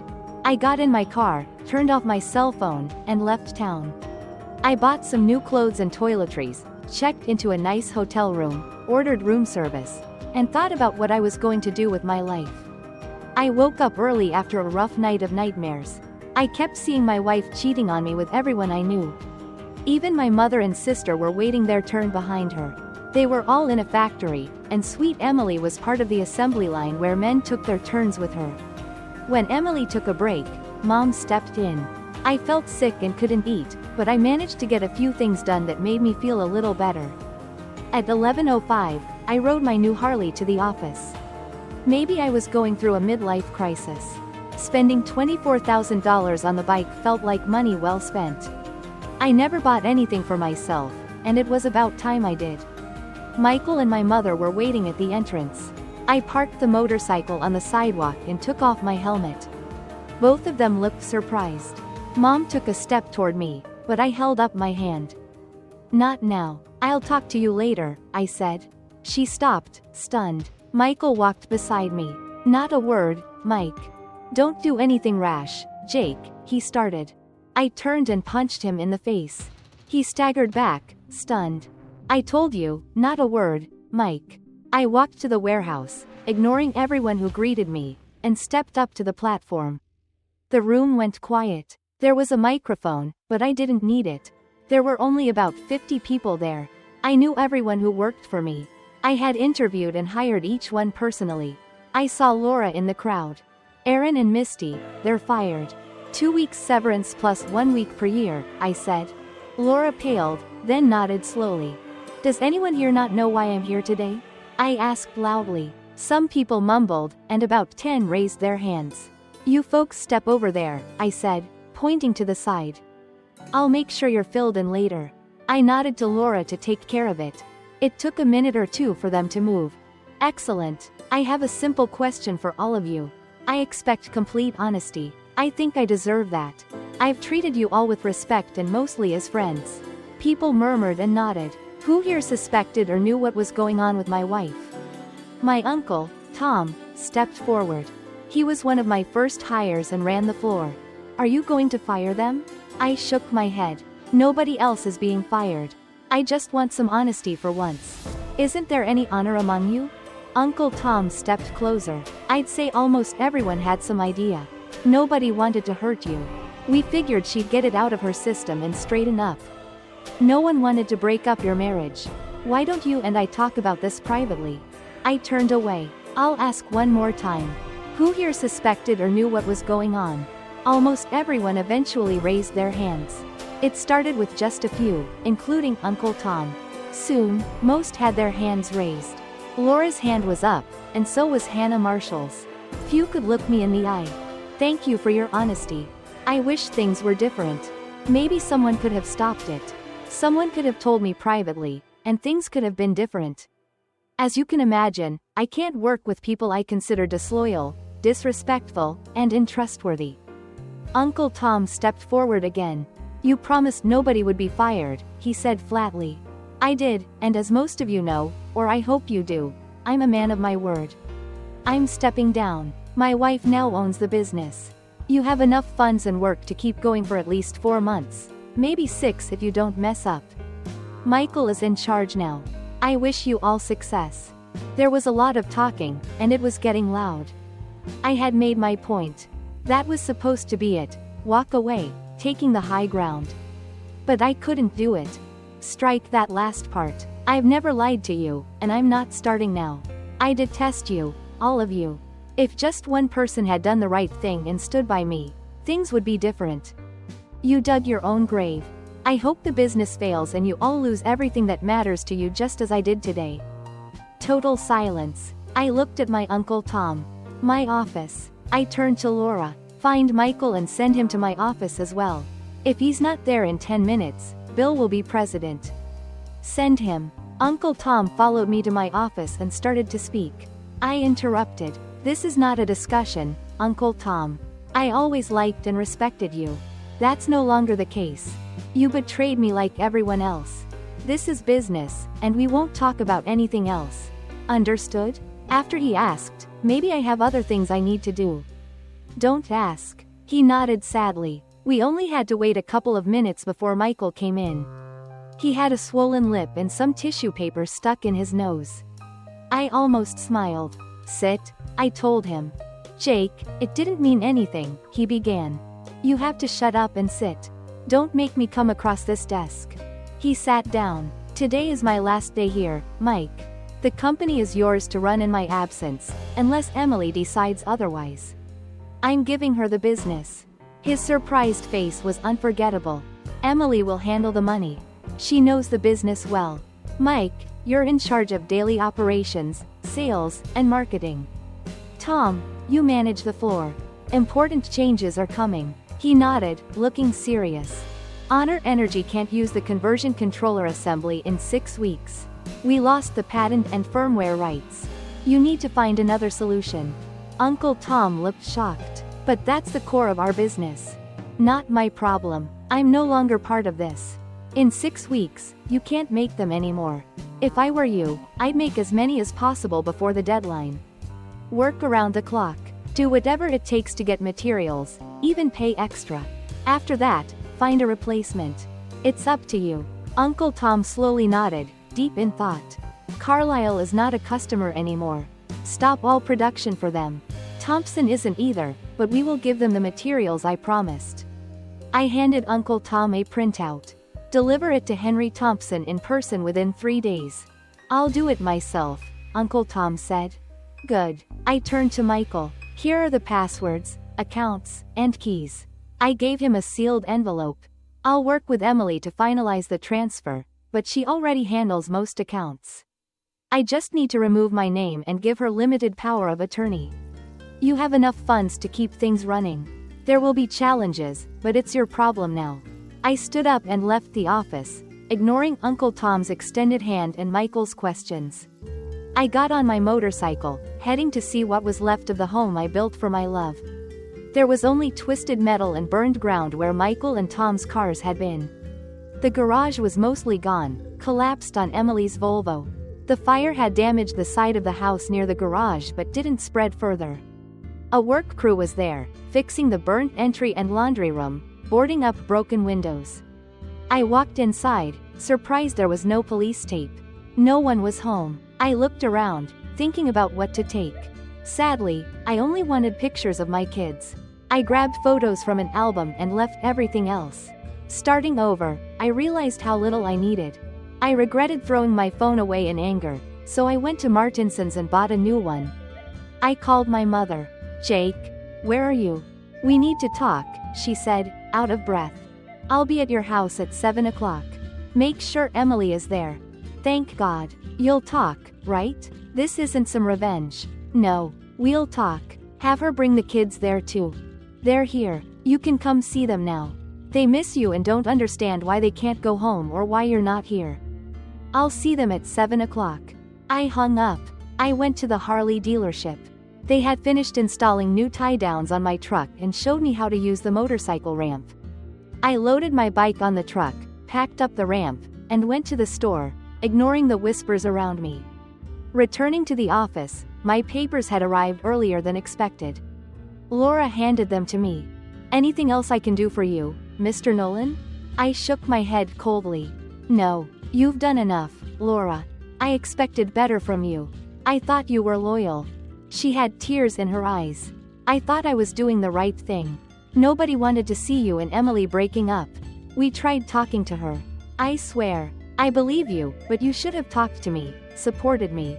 I got in my car, turned off my cell phone, and left town. I bought some new clothes and toiletries, checked into a nice hotel room, ordered room service, and thought about what I was going to do with my life. I woke up early after a rough night of nightmares. I kept seeing my wife cheating on me with everyone I knew. Even my mother and sister were waiting their turn behind her. They were all in a factory, and sweet Emily was part of the assembly line where men took their turns with her. When Emily took a break, Mom stepped in. I felt sick and couldn't eat, but I managed to get a few things done that made me feel a little better. At 11:05, I rode my new Harley to the office. Maybe I was going through a midlife crisis. Spending $24,000 on the bike felt like money well spent. I never bought anything for myself, and it was about time I did. Michael and my mother were waiting at the entrance. I parked the motorcycle on the sidewalk and took off my helmet. Both of them looked surprised. Mom took a step toward me, but I held up my hand. "Not now. I'll talk to you later," I said. She stopped, stunned. Michael walked beside me. "Not a word, Mike. Don't do anything rash, Jake," he started. I turned and punched him in the face. He staggered back, stunned. I told you, not a word, Mike. I walked to the warehouse, ignoring everyone who greeted me, and stepped up to the platform. The room went quiet. There was a microphone, but I didn't need it. There were only about 50 people there. I knew everyone who worked for me. I had interviewed and hired each one personally. I saw Laura in the crowd. Aaron and Misty, they're fired. 2 weeks severance plus 1 week per year, I said. Laura paled, then nodded slowly. Does anyone here not know why I'm here today? I asked loudly. Some people mumbled, and about 10 raised their hands. You folks step over there, I said, pointing to the side. I'll make sure you're filled in later. I nodded to Laura to take care of it. It took a minute or two for them to move. Excellent. I have a simple question for all of you. I expect complete honesty. I think I deserve that. I've treated you all with respect and mostly as friends. People murmured and nodded. Who here suspected or knew what was going on with my wife? My uncle, Tom, stepped forward. He was one of my first hires and ran the floor. Are you going to fire them? I shook my head. Nobody else is being fired. I just want some honesty for once. Isn't there any honor among you? Uncle Tom stepped closer. I'd say almost everyone had some idea. Nobody wanted to hurt you. We figured she'd get it out of her system and straighten up. No one wanted to break up your marriage. Why don't you and I talk about this privately? I turned away. I'll ask one more time. Who here suspected or knew what was going on? Almost everyone eventually raised their hands. It started with just a few, including Uncle Tom. Soon, most had their hands raised. Laura's hand was up, and so was Hannah Marshall's. Few could look me in the eye. Thank you for your honesty. I wish things were different. Maybe someone could have stopped it. Someone could have told me privately, and things could have been different. As you can imagine, I can't work with people I consider disloyal, disrespectful, and untrustworthy. Uncle Tom stepped forward again. You promised nobody would be fired, he said flatly. I did, and as most of you know, or I hope you do, I'm a man of my word. I'm stepping down. My wife now owns the business. You have enough funds and work to keep going for at least 4 months. Maybe 6 if you don't mess up. Michael is in charge now. I wish you all success. There was a lot of talking, and it was getting loud. I had made my point. That was supposed to be it. Walk away, taking the high ground. But I couldn't do it. Strike that last part. I've never lied to you, and I'm not starting now. I detest you, all of you. If just one person had done the right thing and stood by me, things would be different. You dug your own grave. I hope the business fails and you all lose everything that matters to you just as I did today. Total silence. I looked at my Uncle Tom. My office. I turned to Laura. Find Michael and send him to my office as well. If he's not there in 10 minutes, Bill will be president. Send him. Uncle Tom followed me to my office and started to speak. I interrupted. This is not a discussion, Uncle Tom. I always liked and respected you. That's no longer the case. You betrayed me like everyone else. This is business, and we won't talk about anything else. Understood? After he asked, maybe I have other things I need to do. Don't ask. He nodded sadly. We only had to wait a couple of minutes before Michael came in. He had a swollen lip and some tissue paper stuck in his nose. I almost smiled. Sit, I told him. Jake, it didn't mean anything, he began. You have to shut up and sit. Don't make me come across this desk. He sat down. Today is my last day here, Mike. The company is yours to run in my absence, unless Emily decides otherwise. I'm giving her the business. His surprised face was unforgettable. Emily will handle the money. She knows the business well. Mike, you're in charge of daily operations, sales, and marketing. Tom, you manage the floor. Important changes are coming. He nodded, looking serious. Honor Energy can't use the conversion controller assembly in 6 weeks. We lost the patent and firmware rights. You need to find another solution. Uncle Tom looked shocked. But that's the core of our business. Not my problem. I'm no longer part of this. In 6 weeks, you can't make them anymore. If I were you, I'd make as many as possible before the deadline. Work around the clock. Do whatever it takes to get materials, even pay extra. After that, find a replacement. It's up to you. Uncle Tom slowly nodded, deep in thought. Carlisle is not a customer anymore. Stop all production for them. Thompson isn't either, but we will give them the materials I promised. I handed Uncle Tom a printout. Deliver it to Henry Thompson in person within 3 days. I'll do it myself, Uncle Tom said. Good. I turned to Michael. Here are the passwords, accounts, and keys. I gave him a sealed envelope. I'll work with Emily to finalize the transfer, but she already handles most accounts. I just need to remove my name and give her limited power of attorney. You have enough funds to keep things running. There will be challenges, but it's your problem now. I stood up and left the office, ignoring Uncle Tom's extended hand and Michael's questions. I got on my motorcycle, heading to see what was left of the home I built for my love. There was only twisted metal and burned ground where Michael and Tom's cars had been. The garage was mostly gone, collapsed on Emily's Volvo. The fire had damaged the side of the house near the garage but didn't spread further. A work crew was there, fixing the burnt entry and laundry room, boarding up broken windows. I walked inside, surprised there was no police tape. No one was home. I looked around, thinking about what to take. Sadly, I only wanted pictures of my kids. I grabbed photos from an album and left everything else. Starting over, I realized how little I needed. I regretted throwing my phone away in anger, so I went to Martinson's and bought a new one. I called my mother. Jake, where are you? We need to talk, she said, out of breath. I'll be at your house at 7 o'clock. Make sure Emily is there. Thank God. You'll talk, right? This isn't some revenge. No, we'll talk. Have her bring the kids there too. They're here. You can come see them now. They miss you and don't understand why they can't go home or why you're not here. I'll see them at 7 o'clock. I hung up. I went to the Harley dealership. They had finished installing new tie-downs on my truck and showed me how to use the motorcycle ramp. I loaded my bike on the truck, packed up the ramp, and went to the store, ignoring the whispers around me. Returning to the office, my papers had arrived earlier than expected. Laura handed them to me. Anything else I can do for you, Mr. Nolan? I shook my head coldly. No, you've done enough, Laura. I expected better from you. I thought you were loyal. She had tears in her eyes. I thought I was doing the right thing. Nobody wanted to see you and Emily breaking up. We tried talking to her. I swear, I believe you, but you should have talked to me, supported me.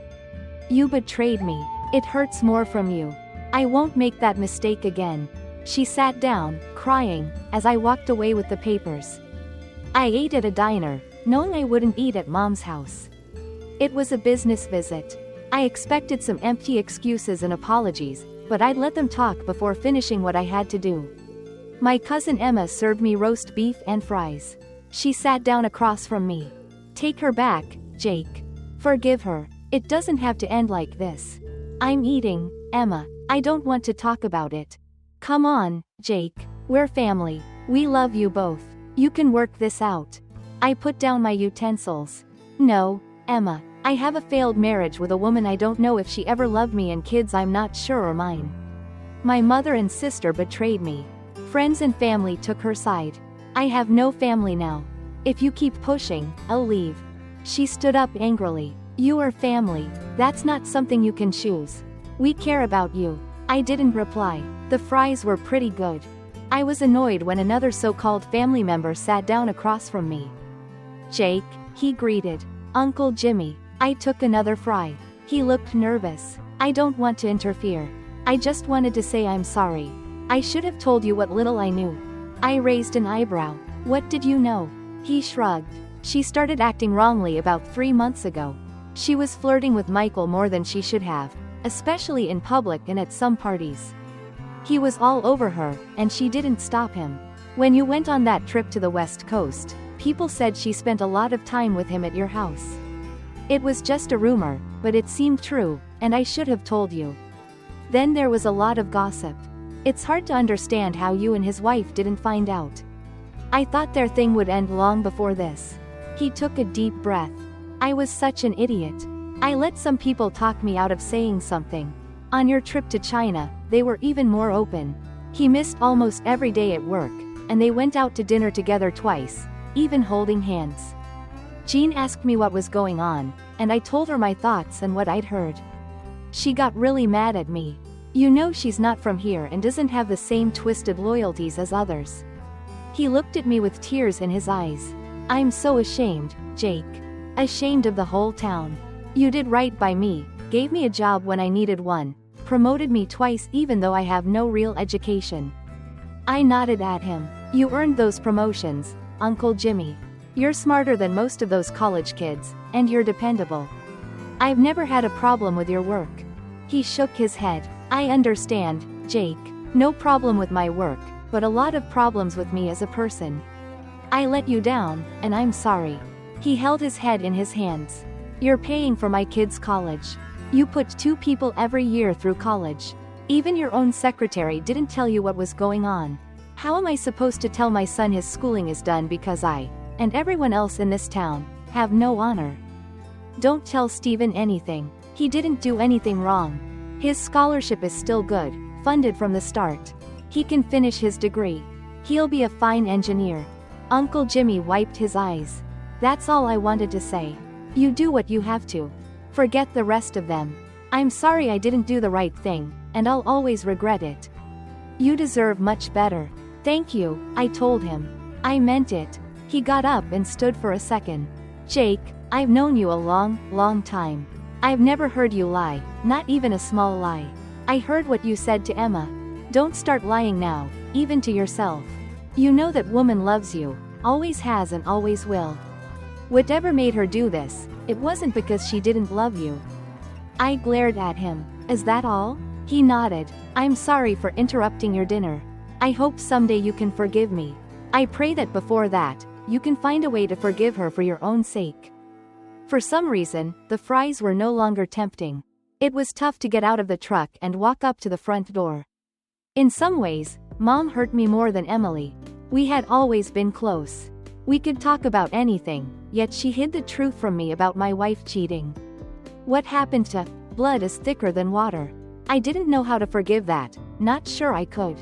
You betrayed me. It hurts more from you. I won't make that mistake again. She sat down, crying, as I walked away with the papers. I ate at a diner, knowing I wouldn't eat at Mom's house. It was a business visit. I expected some empty excuses and apologies, but I'd let them talk before finishing what I had to do. My cousin Emma served me roast beef and fries. She sat down across from me. Take her back, Jake. Forgive her. It doesn't have to end like this. I'm eating, Emma. I don't want to talk about it. Come on, Jake. We're family. We love you both. You can work this out. I put down my utensils. No, Emma. I have a failed marriage with a woman I don't know if she ever loved me and kids I'm not sure are mine. My mother and sister betrayed me. Friends and family took her side. I have no family now. If you keep pushing, I'll leave. She stood up angrily. You are family. That's not something you can choose. We care about you. I didn't reply. The fries were pretty good. I was annoyed when another so-called family member sat down across from me. Jake, he greeted. Uncle Jimmy. I took another fry. He looked nervous. I don't want to interfere. I just wanted to say I'm sorry. I should have told you what little I knew. I raised an eyebrow. What did you know? He shrugged. She started acting wrongly about 3 months ago. She was flirting with Michael more than she should have, especially in public and at some parties. He was all over her, and she didn't stop him. When you went on that trip to the West Coast, people said she spent a lot of time with him at your house. It was just a rumor, but it seemed true, and I should have told you. Then there was a lot of gossip. It's hard to understand how you and his wife didn't find out. I thought their thing would end long before this. He took a deep breath. I was such an idiot. I let some people talk me out of saying something. On your trip to China, they were even more open. He missed almost every day at work, and they went out to dinner together twice, even holding hands. Jean asked me what was going on, and I told her my thoughts and what I'd heard. She got really mad at me. You know she's not from here and doesn't have the same twisted loyalties as others. He looked at me with tears in his eyes. I'm so ashamed, Jake. Ashamed of the whole town. You did right by me, gave me a job when I needed one, promoted me twice even though I have no real education. I nodded at him. You earned those promotions, Uncle Jimmy. You're smarter than most of those college kids, and you're dependable. I've never had a problem with your work. He shook his head. I understand, Jake. No problem with my work, but a lot of problems with me as a person. I let you down, and I'm sorry. He held his head in his hands. You're paying for my kids' college. You put 2 people every year through college. Even your own secretary didn't tell you what was going on. How am I supposed to tell my son his schooling is done because I, and everyone else in this town, have no honor? Don't tell Steven anything. He didn't do anything wrong. His scholarship is still good, funded from the start. He can finish his degree. He'll be a fine engineer. Uncle Jimmy wiped his eyes. That's all I wanted to say. You do what you have to. Forget the rest of them. I'm sorry I didn't do the right thing, and I'll always regret it. You deserve much better. Thank you, I told him. I meant it. He got up and stood for a second. Jake, I've known you a long, long time. I've never heard you lie, not even a small lie. I heard what you said to Emma. Don't start lying now, even to yourself. You know that woman loves you, always has and always will. Whatever made her do this, it wasn't because she didn't love you. I glared at him. Is that all? He nodded. I'm sorry for interrupting your dinner. I hope someday you can forgive me. I pray that before that, you can find a way to forgive her for your own sake. For some reason, the fries were no longer tempting. It was tough to get out of the truck and walk up to the front door. In some ways, Mom hurt me more than Emily. We had always been close. We could talk about anything, yet she hid the truth from me about my wife cheating. What happened to blood is thicker than water? I didn't know how to forgive that, not sure I could.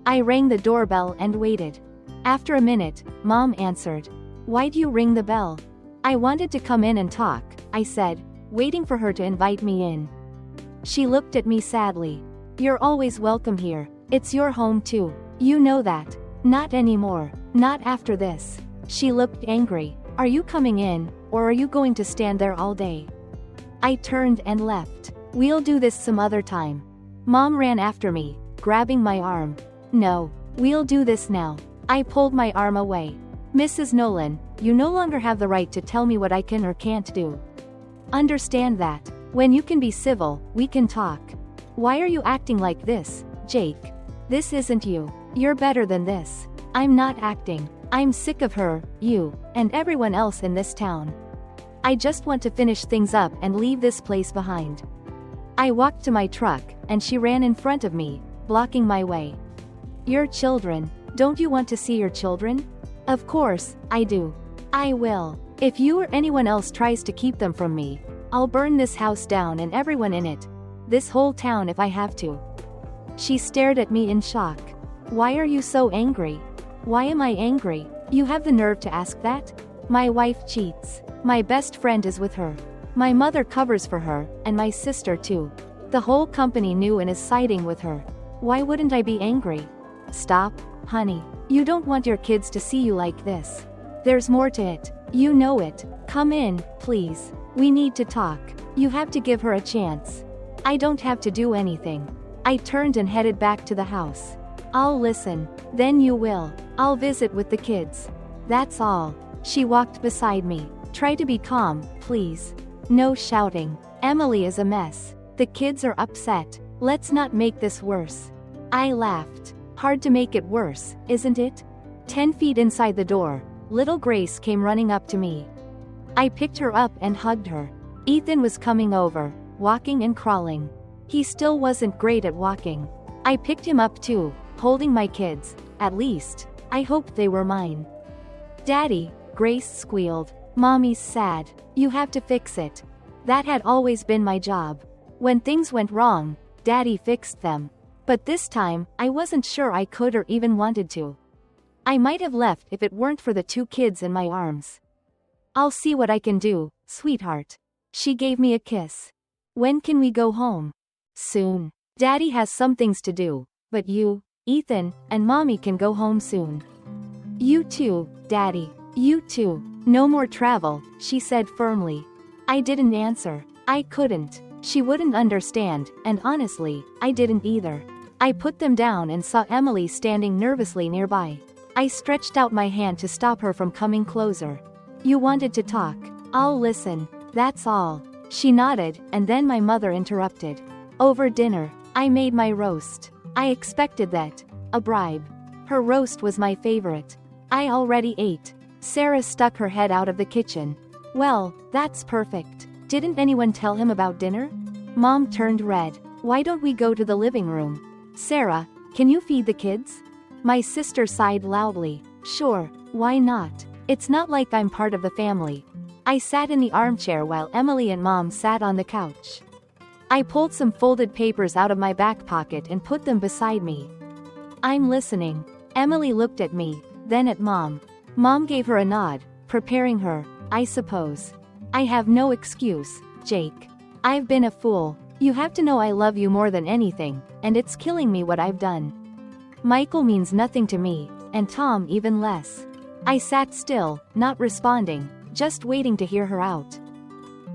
I rang the doorbell and waited. After a minute, Mom answered. Why'd you ring the bell? I wanted to come in and talk, I said, waiting for her to invite me in. She looked at me sadly. You're always welcome here. It's your home too. You know that. Not anymore. Not after this. She looked angry. Are you coming in, or are you going to stand there all day? I turned and left. We'll do this some other time. Mom ran after me, grabbing my arm. No, we'll do this now. I pulled my arm away. Mrs. Nolan, you no longer have the right to tell me what I can or can't do. Understand that. When you can be civil, we can talk. Why are you acting like this, Jake? This isn't you. You're better than this. I'm not acting. I'm sick of her, you, and everyone else in this town. I just want to finish things up and leave this place behind. I walked to my truck, and she ran in front of me, blocking my way. Your children. Don't you want to see your children? Of course, I do. I will. If you or anyone else tries to keep them from me, I'll burn this house down and everyone in it. This whole town if I have to. She stared at me in shock. Why are you so angry? Why am I angry? You have the nerve to ask that? My wife cheats. My best friend is with her. My mother covers for her, and my sister too. The whole company knew and is siding with her. Why wouldn't I be angry? Stop, honey. You don't want your kids to see you like this. There's more to it. You know it. Come in, please. We need to talk. You have to give her a chance. I don't have to do anything. I turned and headed back to the house. I'll listen. Then you will. I'll visit with the kids. That's all. She walked beside me. Try to be calm, please. No shouting. Emily is a mess. The kids are upset. Let's not make this worse. I laughed. Hard to make it worse, isn't it? 10 feet inside the door, little Grace came running up to me. I picked her up and hugged her. Ethan was coming over, walking and crawling. He still wasn't great at walking. I picked him up too, holding my kids. At least, I hoped they were mine. Daddy, Grace squealed. Mommy's sad. You have to fix it. That had always been my job. When things went wrong, Daddy fixed them. But this time, I wasn't sure I could or even wanted to. I might have left if it weren't for the 2 kids in my arms. I'll see what I can do, sweetheart. She gave me a kiss. When can we go home? Soon. Daddy has some things to do, but you, Ethan, and Mommy can go home soon. You too, Daddy. You too. No more travel, she said firmly. I didn't answer. I couldn't. She wouldn't understand, and honestly, I didn't either. I put them down and saw Emily standing nervously nearby. I stretched out my hand to stop her from coming closer. You wanted to talk. I'll listen. That's all. She nodded, and then my mother interrupted. Over dinner, I made my roast. I expected that. A bribe. Her roast was my favorite. I already ate. Sarah stuck her head out of the kitchen. Well, that's perfect. Didn't anyone tell him about dinner? Mom turned red. Why don't we go to the living room? Sarah, can you feed the kids? My sister sighed loudly. Sure, why not? It's not like I'm part of the family. I sat in the armchair while Emily and Mom sat on the couch. I pulled some folded papers out of my back pocket and put them beside me. I'm listening. Emily looked at me, then at Mom. Mom gave her a nod, preparing her, I suppose. I have no excuse, Jake. I've been a fool. You have to know I love you more than anything, and it's killing me what I've done. Michael means nothing to me, and Tom even less. I sat still, not responding, just waiting to hear her out.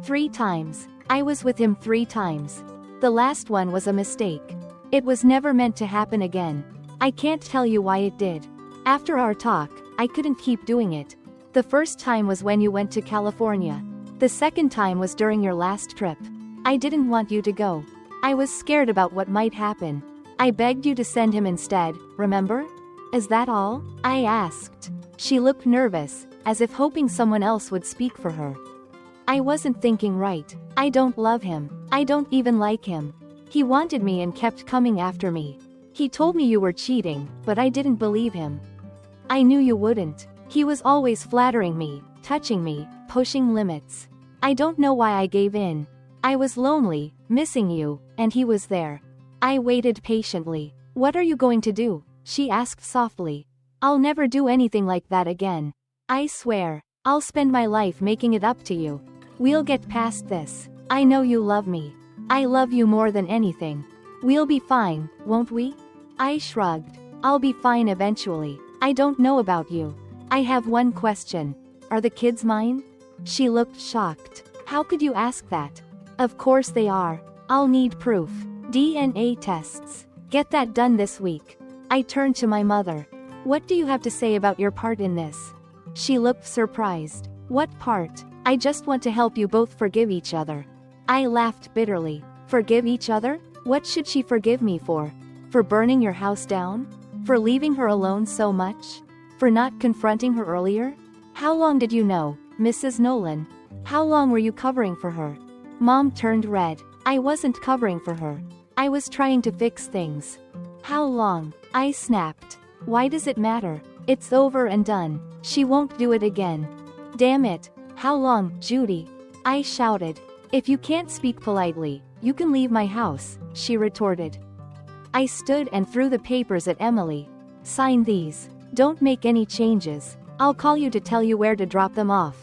3 times. I was with him 3 times. The last one was a mistake. It was never meant to happen again. I can't tell you why it did. After our talk, I couldn't keep doing it. The first time was when you went to California. The second time was during your last trip. I didn't want you to go. I was scared about what might happen. I begged you to send him instead, remember? Is that all? I asked. She looked nervous, as if hoping someone else would speak for her. I wasn't thinking right. I don't love him. I don't even like him. He wanted me and kept coming after me. He told me you were cheating, but I didn't believe him. I knew you wouldn't. He was always flattering me, touching me, pushing limits. I don't know why I gave in. I was lonely, missing you, and he was there. I waited patiently. What are you going to do? She asked softly. I'll never do anything like that again. I swear. I'll spend my life making it up to you. We'll get past this. I know you love me. I love you more than anything. We'll be fine, won't we? I shrugged. I'll be fine eventually. I don't know about you. I have one question. Are the kids mine? She looked shocked. How could you ask that? Of course they are. I'll need proof. DNA tests. Get that done this week. I turned to my mother. What do you have to say about your part in this? She looked surprised. What part? I just want to help you both forgive each other. I laughed bitterly. Forgive each other? What should she forgive me for? For burning your house down? For leaving her alone so much? For not confronting her earlier? How long did you know, Mrs. Nolan? How long were you covering for her? Mom turned red. I wasn't covering for her. I was trying to fix things. How long? I snapped. Why does it matter? It's over and done. She won't do it again. Damn it. How long, Judy? I shouted. If you can't speak politely, you can leave my house, she retorted. I stood and threw the papers at Emily. Sign these. Don't make any changes. I'll call you to tell you where to drop them off.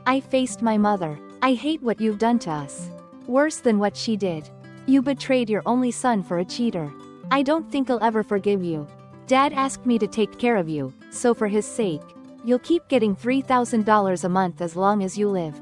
I faced my mother. I hate what you've done to us. Worse than what she did. You betrayed your only son for a cheater. I don't think I'll ever forgive you. Dad asked me to take care of you, so for his sake, you'll keep getting $3,000 a month as long as you live.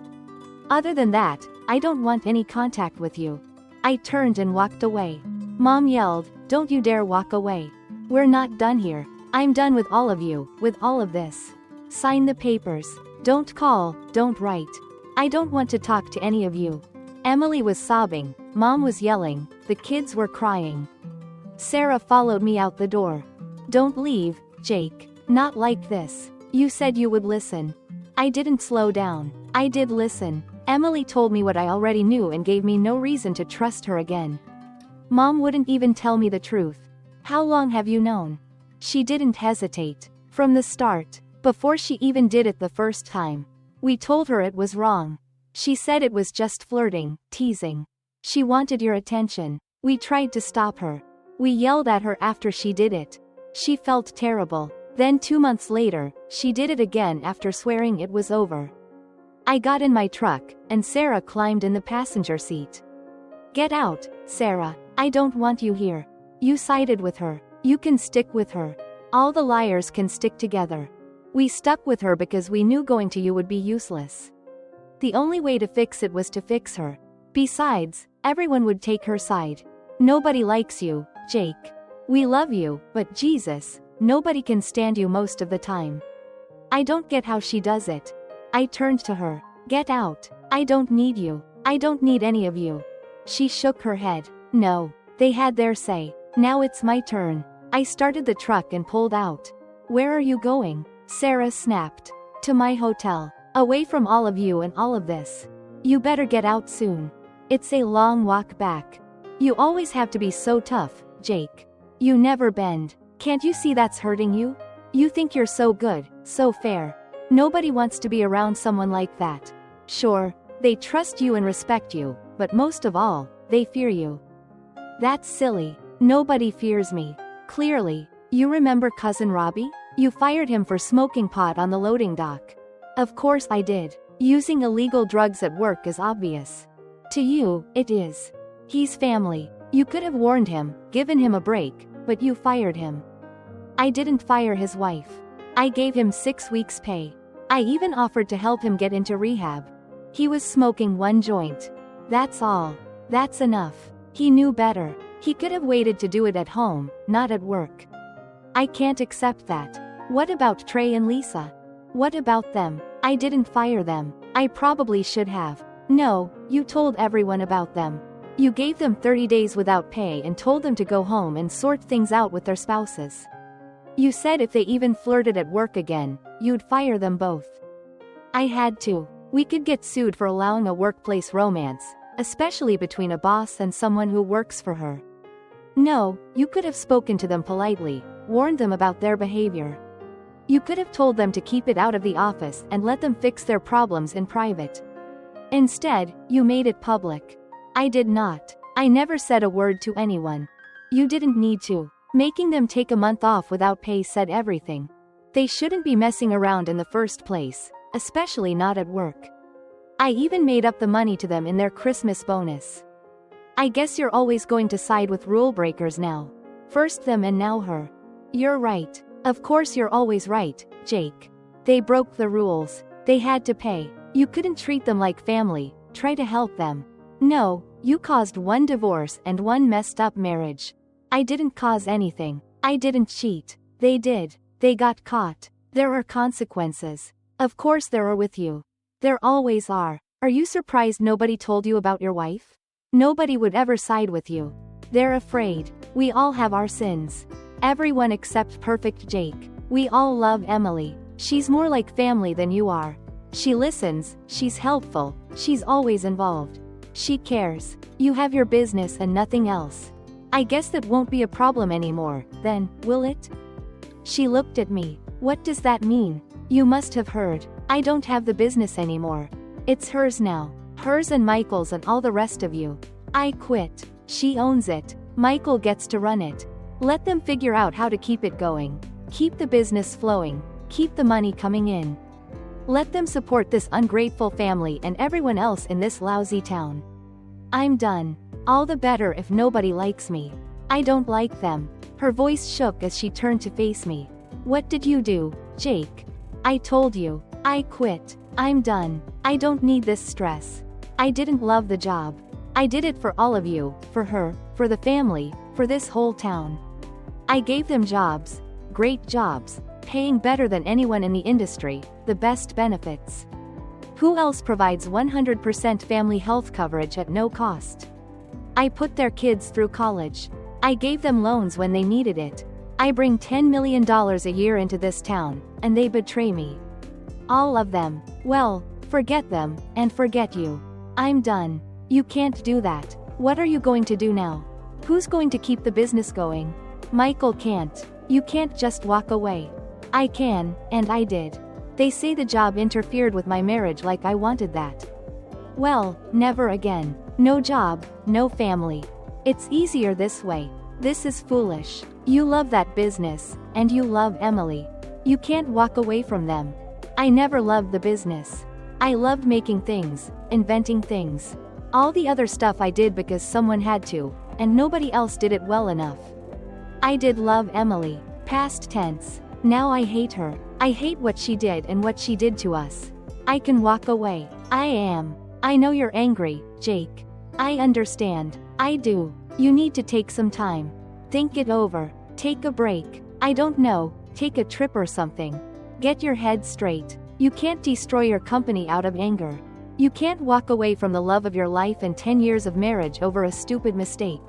Other than that, I don't want any contact with you. I turned and walked away. Mom yelled, "Don't you dare walk away. We're not done here. I'm done with all of you, with all of this. Sign the papers. Don't call, don't write. I don't want to talk to any of you." Emily was sobbing, Mom was yelling, the kids were crying. Sarah followed me out the door. Don't leave, Jake. Not like this. You said you would listen. I didn't slow down. I did listen. Emily told me what I already knew and gave me no reason to trust her again. Mom wouldn't even tell me the truth. How long have you known? She didn't hesitate. From the start. Before she even did it the first time. We told her it was wrong. She said it was just flirting, teasing. She wanted your attention. We tried to stop her. We yelled at her after she did it. She felt terrible. Then 2 months later, she did it again after swearing it was over. I got in my truck, and Sarah climbed in the passenger seat. Get out, Sarah. I don't want you here. You sided with her. You can stick with her. All the liars can stick together. We stuck with her because we knew going to you would be useless. The only way to fix it was to fix her. Besides, everyone would take her side. Nobody likes you, Jake. We love you, but Jesus, nobody can stand you most of the time. I don't get how she does it. I turned to her. Get out. I don't need you. I don't need any of you. She shook her head. No. They had their say. Now it's my turn. I started the truck and pulled out. Where are you going? Sarah snapped. To my hotel. Away from all of you and all of this. You better get out soon. It's a long walk back. You always have to be so tough, Jake. You never bend. Can't you see that's hurting you? You think you're so good, so fair. Nobody wants to be around someone like that. Sure, they trust you and respect you, but most of all, they fear you. That's silly. Nobody fears me. Clearly. You remember Cousin Robbie? You fired him for smoking pot on the loading dock. Of course I did. Using illegal drugs at work is obvious. To you, it is. He's family. You could have warned him, given him a break, but you fired him. I didn't fire his wife. I gave him 6 weeks' pay. I even offered to help him get into rehab. He was smoking 1 joint. That's all. That's enough. He knew better. He could have waited to do it at home, not at work. I can't accept that. What about Trey and Lisa? What about them? I didn't fire them. I probably should have. No, you told everyone about them. You gave them 30 days without pay and told them to go home and sort things out with their spouses. You said if they even flirted at work again, you'd fire them both. I had to. We could get sued for allowing a workplace romance, especially between a boss and someone who works for her. No, you could have spoken to them politely, warned them about their behavior. You could have told them to keep it out of the office and let them fix their problems in private. Instead, you made it public. I did not. I never said a word to anyone. You didn't need to. Making them take a month off without pay said everything. They shouldn't be messing around in the first place, especially not at work. I even made up the money to them in their Christmas bonus. I guess you're always going to side with rule breakers now. First them and now her. You're right. Of course you're always right, Jake. They broke the rules. They had to pay. You couldn't treat them like family, try to help them. No, you caused 1 divorce and 1 messed up marriage. I didn't cause anything. I didn't cheat. They did. They got caught. There are consequences. Of course there are with you. There always are. Are you surprised nobody told you about your wife? Nobody would ever side with you. They're afraid. We all have our sins. Everyone except perfect Jake. We all love Emily. She's more like family than you are. She listens, she's helpful, she's always involved. She cares. You have your business and nothing else. I guess that won't be a problem anymore, then, will it? She looked at me. What does that mean? You must have heard. I don't have the business anymore. It's hers now. Hers and Michael's and all the rest of you. I quit. She owns it. Michael gets to run it. Let them figure out how to keep it going. Keep the business flowing. Keep the money coming in. Let them support this ungrateful family and everyone else in this lousy town. I'm done. All the better if nobody likes me. I don't like them. Her voice shook as she turned to face me. What did you do, Jake? I told you. I quit. I'm done. I don't need this stress. I didn't love the job. I did it for all of you, for her, for the family, for this whole town. I gave them jobs. Great jobs. Paying better than anyone in the industry, the best benefits. Who else provides 100% family health coverage at no cost? I put their kids through college. I gave them loans when they needed it. I bring $10 million a year into this town, and they betray me. All of them. Well, forget them, and forget you. I'm done. You can't do that. What are you going to do now? Who's going to keep the business going? Michael can't. You can't just walk away. I can, and I did. They say the job interfered with my marriage like I wanted that. Well, never again. No job, no family. It's easier this way. This is foolish. You love that business, and you love Emily. You can't walk away from them. I never loved the business. I loved making things, inventing things. All the other stuff I did because someone had to, and nobody else did it well enough. I did love Emily, past tense. Now I hate her. I hate what she did and what she did to us. I can walk away. I am. I know you're angry, Jake. I understand. I do. You need to take some time. Think it over. Take a break. I don't know, take a trip or something. Get your head straight. You can't destroy your company out of anger. You can't walk away from the love of your life and 10 years of marriage over a stupid mistake.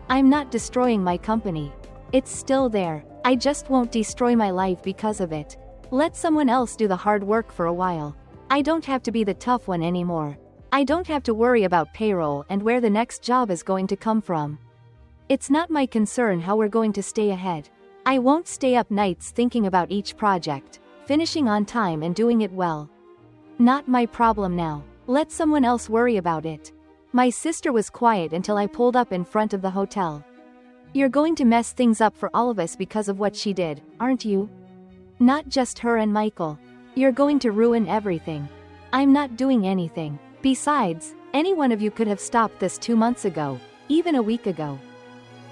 I'm not destroying my company. It's still there. I just won't destroy my life because of it. Let someone else do the hard work for a while. I don't have to be the tough one anymore. I don't have to worry about payroll and where the next job is going to come from. It's not my concern how we're going to stay ahead. I won't stay up nights thinking about each project, finishing on time and doing it well. Not my problem now. Let someone else worry about it. My sister was quiet until I pulled up in front of the hotel. You're going to mess things up for all of us because of what she did, aren't you? Not just her and Michael. You're going to ruin everything. I'm not doing anything. Besides, any one of you could have stopped this 2 months ago, even a week ago.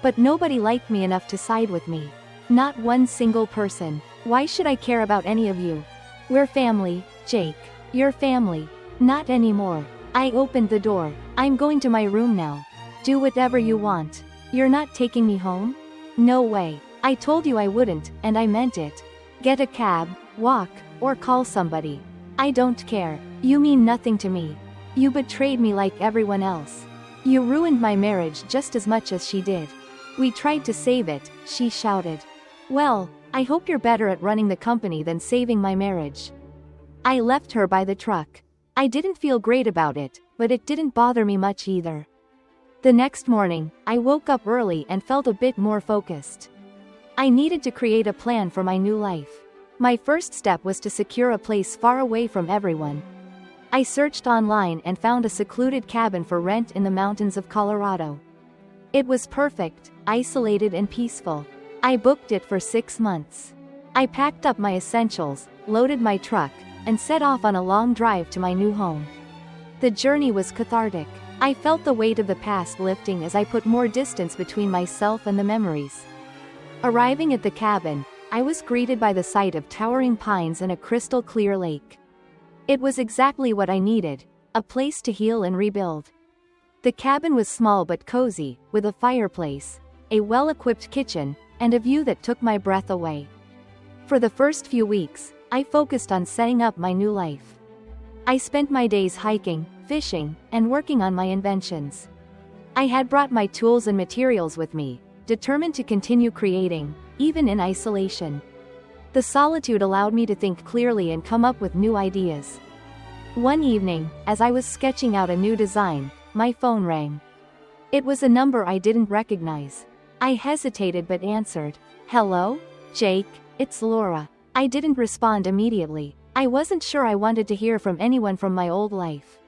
But nobody liked me enough to side with me. Not one single person. Why should I care about any of you? We're family, Jake. You're family. Not anymore. I opened the door. I'm going to my room now. Do whatever you want. You're not taking me home? No way. I told you I wouldn't, and I meant it. Get a cab, walk, or call somebody. I don't care. You mean nothing to me. You betrayed me like everyone else. You ruined my marriage just as much as she did. We tried to save it, she shouted. Well, I hope you're better at running the company than saving my marriage. I left her by the truck. I didn't feel great about it, but it didn't bother me much either. The next morning, I woke up early and felt a bit more focused. I needed to create a plan for my new life. My first step was to secure a place far away from everyone. I searched online and found a secluded cabin for rent in the mountains of Colorado. It was perfect, isolated and peaceful. I booked it for 6 months. I packed up my essentials, loaded my truck, and set off on a long drive to my new home. The journey was cathartic. I felt the weight of the past lifting as I put more distance between myself and the memories. Arriving at the cabin, I was greeted by the sight of towering pines and a crystal-clear lake. It was exactly what I needed, a place to heal and rebuild. The cabin was small but cozy, with a fireplace, a well-equipped kitchen, and a view that took my breath away. For the first few weeks, I focused on setting up my new life. I spent my days hiking, fishing, and working on my inventions. I had brought my tools and materials with me, determined to continue creating, even in isolation. The solitude allowed me to think clearly and come up with new ideas. One evening, as I was sketching out a new design, my phone rang. It was a number I didn't recognize. I hesitated but answered. Hello? Jake, it's Laura. I didn't respond immediately. I wasn't sure I wanted to hear from anyone from my old life.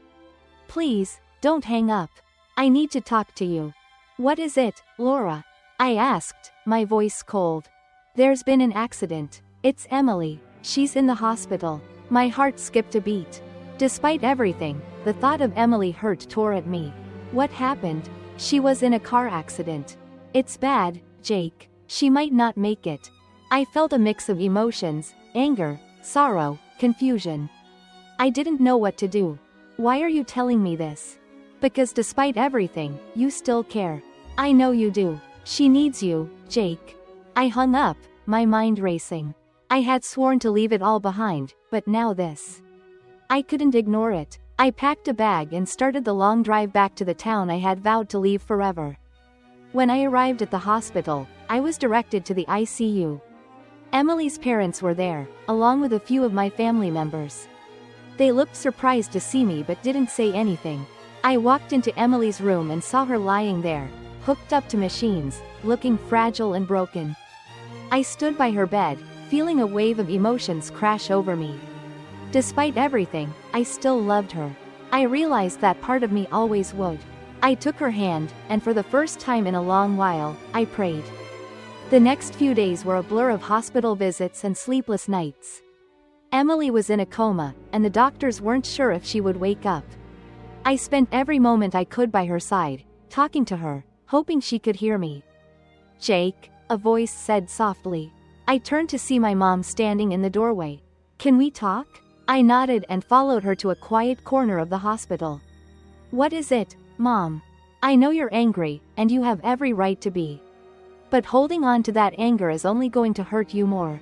Please, don't hang up. I need to talk to you. What is it, Laura? I asked, my voice cold. There's been an accident. It's Emily. She's in the hospital. My heart skipped a beat. Despite everything, the thought of Emily hurt tore at me. What happened? She was in a car accident. It's bad, Jake. She might not make it. I felt a mix of emotions, anger, sorrow, confusion. I didn't know what to do. Why are you telling me this? Because despite everything, you still care. I know you do. She needs you, Jake. I hung up, my mind racing. I had sworn to leave it all behind, but now this. I couldn't ignore it. I packed a bag and started the long drive back to the town I had vowed to leave forever. When I arrived at the hospital, I was directed to the ICU. Emily's parents were there, along with a few of my family members. They looked surprised to see me but didn't say anything. I walked into Emily's room and saw her lying there, hooked up to machines, looking fragile and broken. I stood by her bed, feeling a wave of emotions crash over me. Despite everything, I still loved her. I realized that part of me always would. I took her hand, and for the first time in a long while, I prayed. The next few days were a blur of hospital visits and sleepless nights. Emily was in a coma, and the doctors weren't sure if she would wake up. I spent every moment I could by her side, talking to her, hoping she could hear me. "Jake," a voice said softly. I turned to see my mom standing in the doorway. "Can we talk?" I nodded and followed her to a quiet corner of the hospital. "What is it, Mom? I know you're angry, and you have every right to be. But holding on to that anger is only going to hurt you more.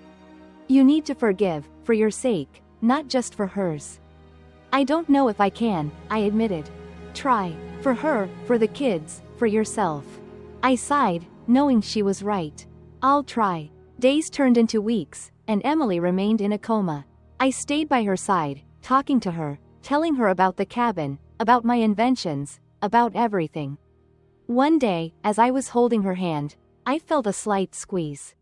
You need to forgive, for your sake, not just for hers." "I don't know if I can," I admitted. "Try. For her, for the kids, for yourself." I sighed, knowing she was right. "I'll try." Days turned into weeks, and Emily remained in a coma. I stayed by her side, talking to her, telling her about the cabin, about my inventions, about everything. One day, as I was holding her hand, I felt a slight squeeze.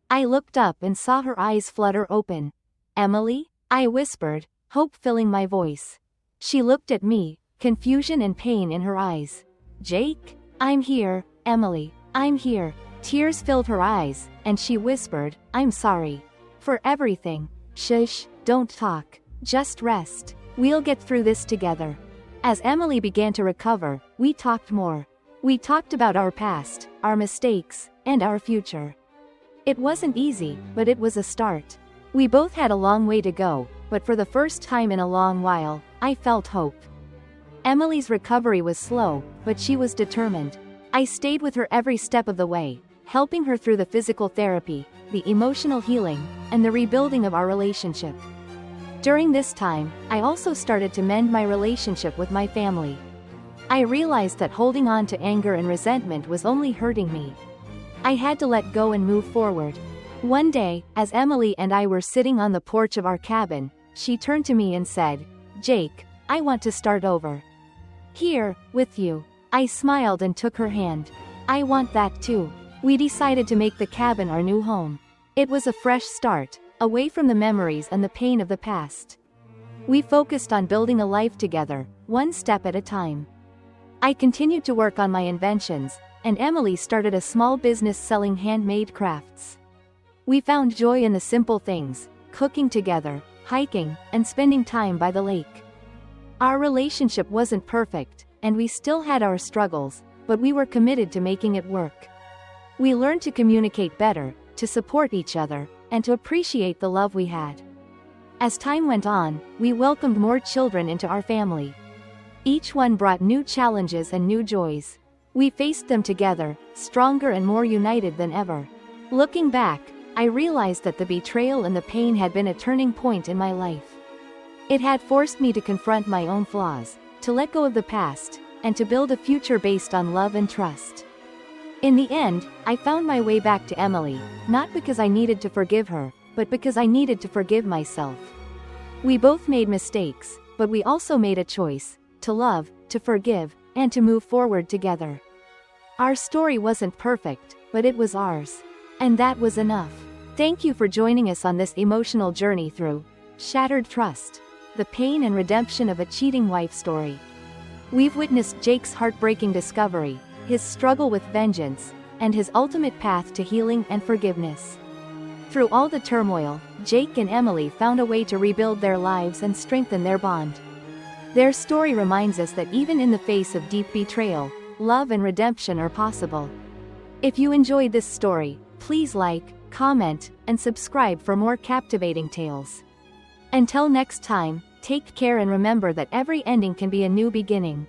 I looked up and saw her eyes flutter open. "Emily?" I whispered, hope filling my voice. She looked at me, confusion and pain in her eyes. "Jake?" "I'm here, Emily, I'm here." Tears filled her eyes, and she whispered, "I'm sorry. For everything." "Shush, don't talk. Just rest. We'll get through this together." As Emily began to recover, we talked more. We talked about our past, our mistakes, and our future. It wasn't easy, but it was a start. We both had a long way to go, but for the first time in a long while, I felt hope. Emily's recovery was slow, but she was determined. I stayed with her every step of the way, helping her through the physical therapy, the emotional healing, and the rebuilding of our relationship. During this time, I also started to mend my relationship with my family. I realized that holding on to anger and resentment was only hurting me. I had to let go and move forward. One day, as Emily and I were sitting on the porch of our cabin, she turned to me and said, "Jake, I want to start over. Here, with you." I smiled and took her hand. "I want that too." We decided to make the cabin our new home. It was a fresh start, away from the memories and the pain of the past. We focused on building a life together, one step at a time. I continued to work on my inventions, and Emily started a small business selling handmade crafts. We found joy in the simple things, cooking together, hiking, and spending time by the lake. Our relationship wasn't perfect, and we still had our struggles, but we were committed to making it work. We learned to communicate better, to support each other, and to appreciate the love we had. As time went on, we welcomed more children into our family. Each one brought new challenges and new joys. We faced them together, stronger and more united than ever. Looking back, I realized that the betrayal and the pain had been a turning point in my life. It had forced me to confront my own flaws, to let go of the past, and to build a future based on love and trust. In the end, I found my way back to Emily, not because I needed to forgive her, but because I needed to forgive myself. We both made mistakes, but we also made a choice, to love, to forgive, and to move forward together. Our story wasn't perfect, but it was ours. And that was enough. Thank you for joining us on this emotional journey through Shattered Trust, the pain and redemption of a cheating wife story. We've witnessed Jake's heartbreaking discovery, his struggle with vengeance, and his ultimate path to healing and forgiveness. Through all the turmoil, Jake and Emily found a way to rebuild their lives and strengthen their bond. Their story reminds us that even in the face of deep betrayal, love and redemption are possible. If you enjoyed this story, please like, comment, and subscribe for more captivating tales. Until next time, take care and remember that every ending can be a new beginning.